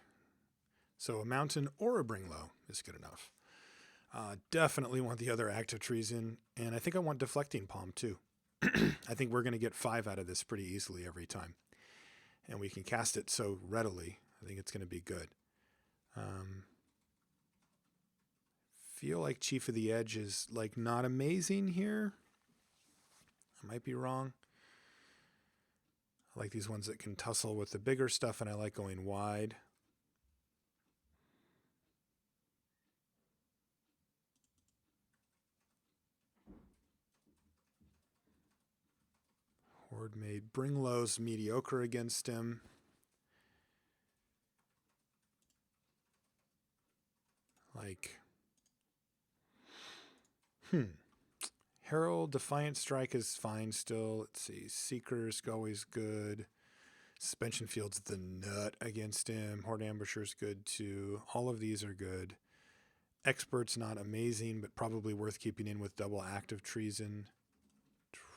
So a mountain or a bring low is good enough. Definitely want the other active trees in, and I think I want deflecting palm too. I think we're going to get 5 out of this pretty easily every time, and we can cast it so readily. I think it's going to be good. Feel like Chief of the Edge is like not amazing here. I might be wrong. I like these ones that can tussle with the bigger stuff, and I like going wide. Horde made bring lows mediocre against him. Like, Herald, Defiant Strike is fine still. Let's see. Seeker's always good. Suspension Field's the nut against him. Horde Ambusher's good too. All of these are good. Expert's not amazing, but probably worth keeping in with double active treason.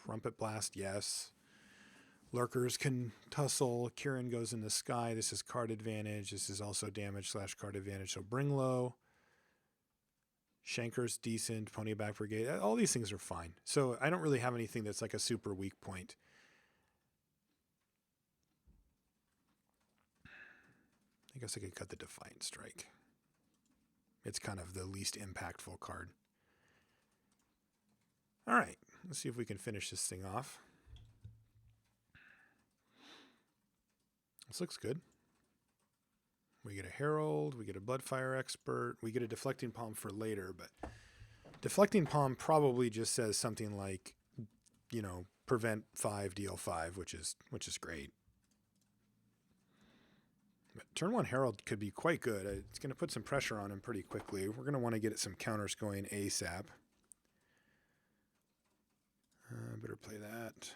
Trumpet Blast, yes. Lurkers can tussle. Kieran goes in the sky. This is card advantage. This is also damage / card advantage. So bring low. Shanker's decent. Ponyback Brigade. All these things are fine. So I don't really have anything that's like a super weak point. I guess I could cut the Defiant Strike. It's kind of the least impactful card. All right. Let's see if we can finish this thing off. This looks good. We get a Herald, we get a Bloodfire Expert, we get a Deflecting Palm for later, but Deflecting Palm probably just says something like, you know, prevent 5, deal 5, which is great. But turn 1 Herald could be quite good. It's going to put some pressure on him pretty quickly. We're going to want to get some counters going ASAP. Better play that.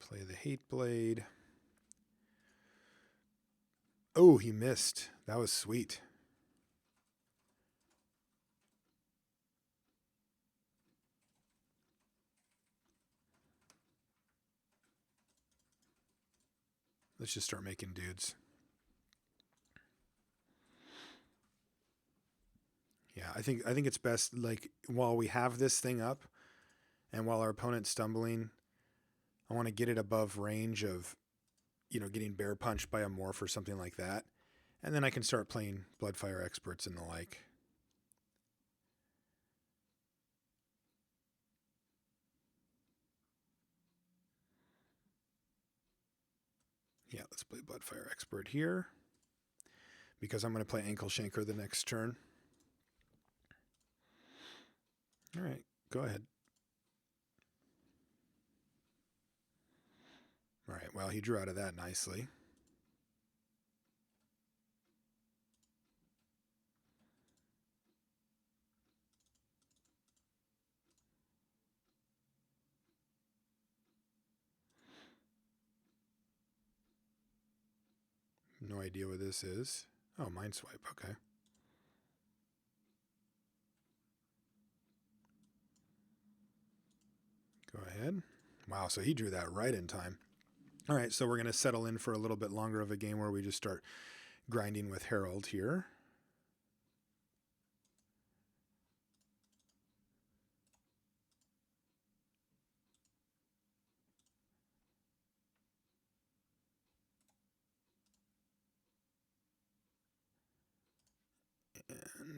Play the Hate Blade. Oh, he missed. That was sweet. Let's just start making dudes. Yeah, I think it's best, like, while we have this thing up and while our opponent's stumbling, I want to get it above range of, you know, getting bear punched by a morph or something like that. And then I can start playing Bloodfire Experts and the like. Yeah, let's play Bloodfire Expert here, because I'm going to play Ankle Shanker the next turn. All right, go ahead. All right, well, he drew out of that nicely. No idea what this is. Oh, Mind Swipe. Okay. Go ahead. Wow, so he drew that right in time. All right, so we're going to settle in for a little bit longer of a game where we just start grinding with Herald here.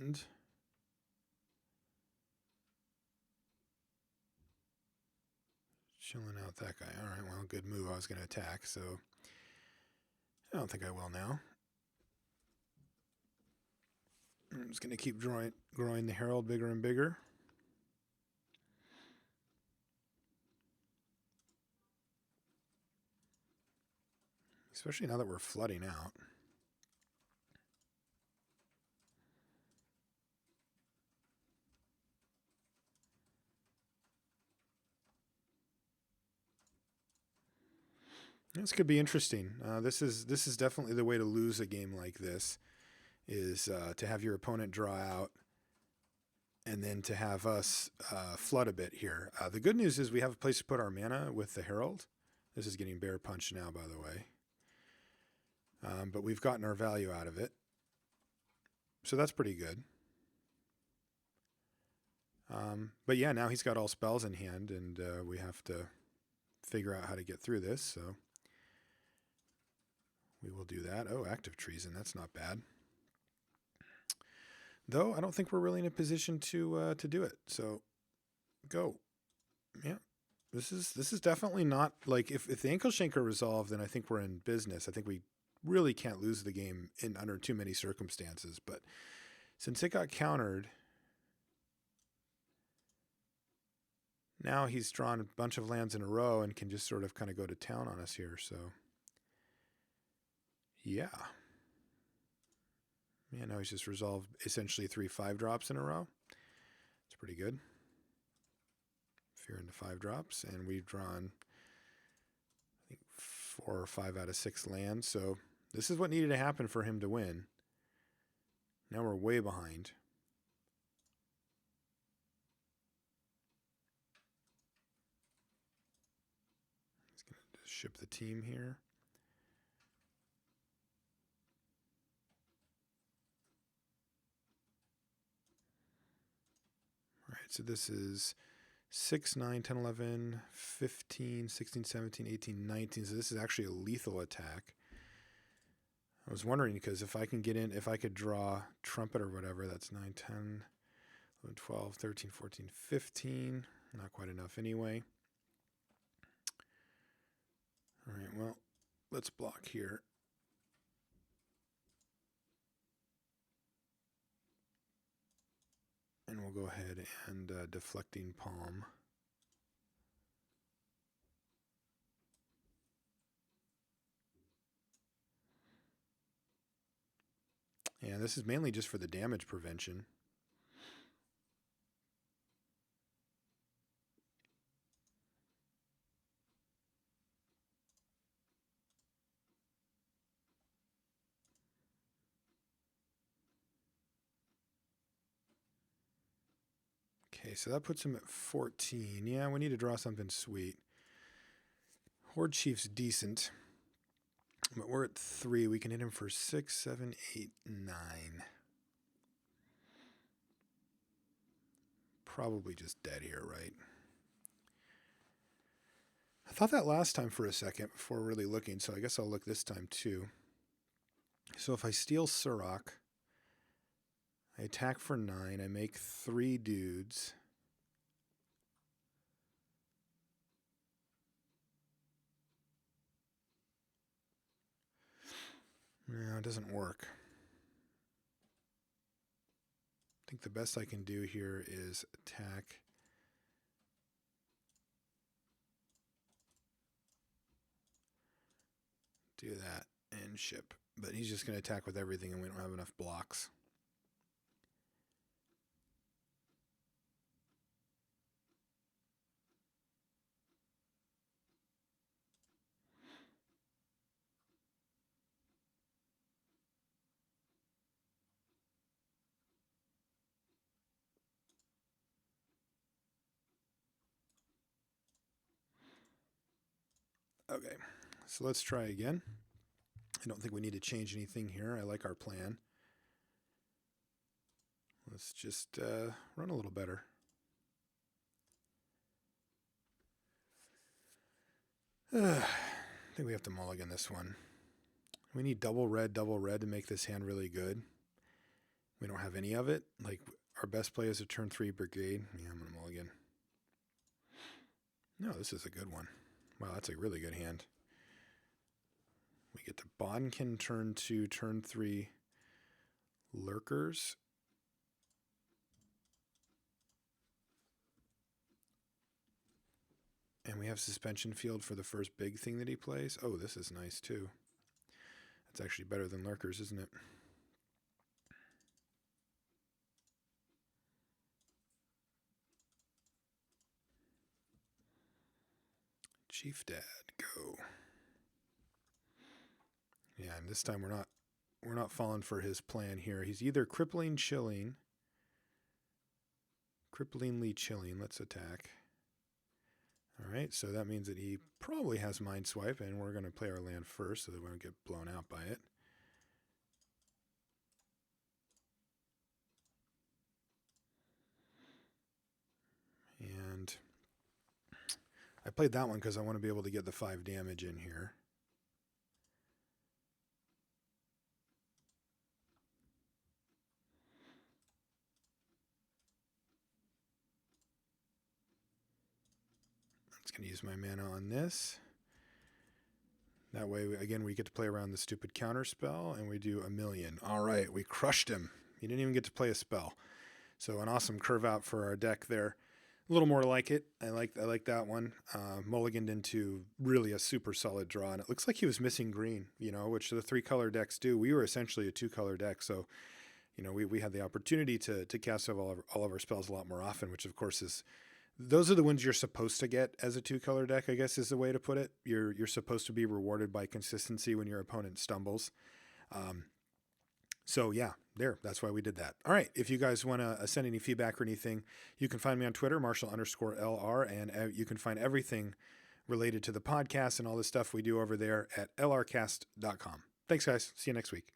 And chilling out that guy. All right, well, good move. I was going to attack, so I don't think I will now. I'm just going to keep growing the Herald bigger and bigger. Especially now that we're flooding out. This could be interesting. This is definitely the way to lose a game like this, is to have your opponent draw out and then to have us flood a bit here. The good news is we have a place to put our mana with the Herald. This is getting bear punched now, by the way. But we've gotten our value out of it. So that's pretty good. But yeah, now he's got all spells in hand, and we have to figure out how to get through this, so we will do that. Oh, active treason. That's not bad. Though I don't think we're really in a position to do it. So go. Yeah. This is definitely not like if the ankle shank are resolved, then I think we're in business. I think we really can't lose the game in under too many circumstances. But since it got countered, now he's drawn a bunch of lands in a row and can just sort of kind of go to town on us here. So yeah. Yeah, now he's just resolved essentially 3 5-drops in a row. It's pretty good. Fear into 5 drops, and we've drawn, I think, 4 or 5 out of 6 lands. So this is what needed to happen for him to win. Now we're way behind. He's going to just ship the team here. All right, so this is 6, 9, 10, 11, 15, 16, 17, 18, 19. So this is actually a lethal attack. I was wondering because if I can get in, if I could draw trumpet or whatever, that's 9, 10, 11, 12, 13, 14, 15. Not quite enough anyway. All right, well, let's block here. And we'll go ahead and deflecting palm. Yeah, this is mainly just for the damage prevention. Okay, so that puts him at 14. Yeah, we need to draw something sweet. Horde Chief's decent, but we're at 3. We can hit him for 6, 7, 8, 9. Probably just dead here, right? I thought that last time for a second before really looking, so I guess I'll look this time too. So if I steal Surrak, I attack for 9, I make 3 dudes. No, it doesn't work. I think the best I can do here is attack. Do that and ship. But he's just going to attack with everything and we don't have enough blocks. Okay, so let's try again. I don't think we need to change anything here. I like our plan. Let's just run a little better. I think we have to mulligan this one. We need double red to make this hand really good. We don't have any of it. Like, our best play is a turn 3 brigade. Yeah, I'm going to mulligan. No, this is a good one. Wow, that's a really good hand. We get the Bodkin turn 2, turn 3 lurkers. And we have suspension field for the first big thing that he plays. Oh, this is nice too. That's actually better than lurkers, isn't it? Chief Dad, go. Yeah, and this time we're not falling for his plan here. He's either cripplingly chilling. Let's attack. All right, so that means that he probably has Mind Swipe, and we're going to play our land first so that we don't get blown out by it. And I played that one because I want to be able to get the 5 damage in here. I'm just going to use my mana on this. That way, again, we get to play around the stupid counter spell, and we do 1,000,000. All right, we crushed him. He didn't even get to play a spell. So an awesome curve out for our deck there. A little more like it. I like that one. Mulliganed into really a super solid draw, and it looks like he was missing green, which the 3-color decks do. We were essentially a 2-color deck, so we had the opportunity to cast all of our spells a lot more often, which of course is. Those are the ones you're supposed to get as a 2-color deck, I guess is the way to put it. You're supposed to be rewarded by consistency when your opponent stumbles. So yeah, that's why we did that. All right. If you guys want to send any feedback or anything, you can find me on Twitter, Marshall_LR, and you can find everything related to the podcast and all the stuff we do over there at lrcast.com. Thanks, guys. See you next week.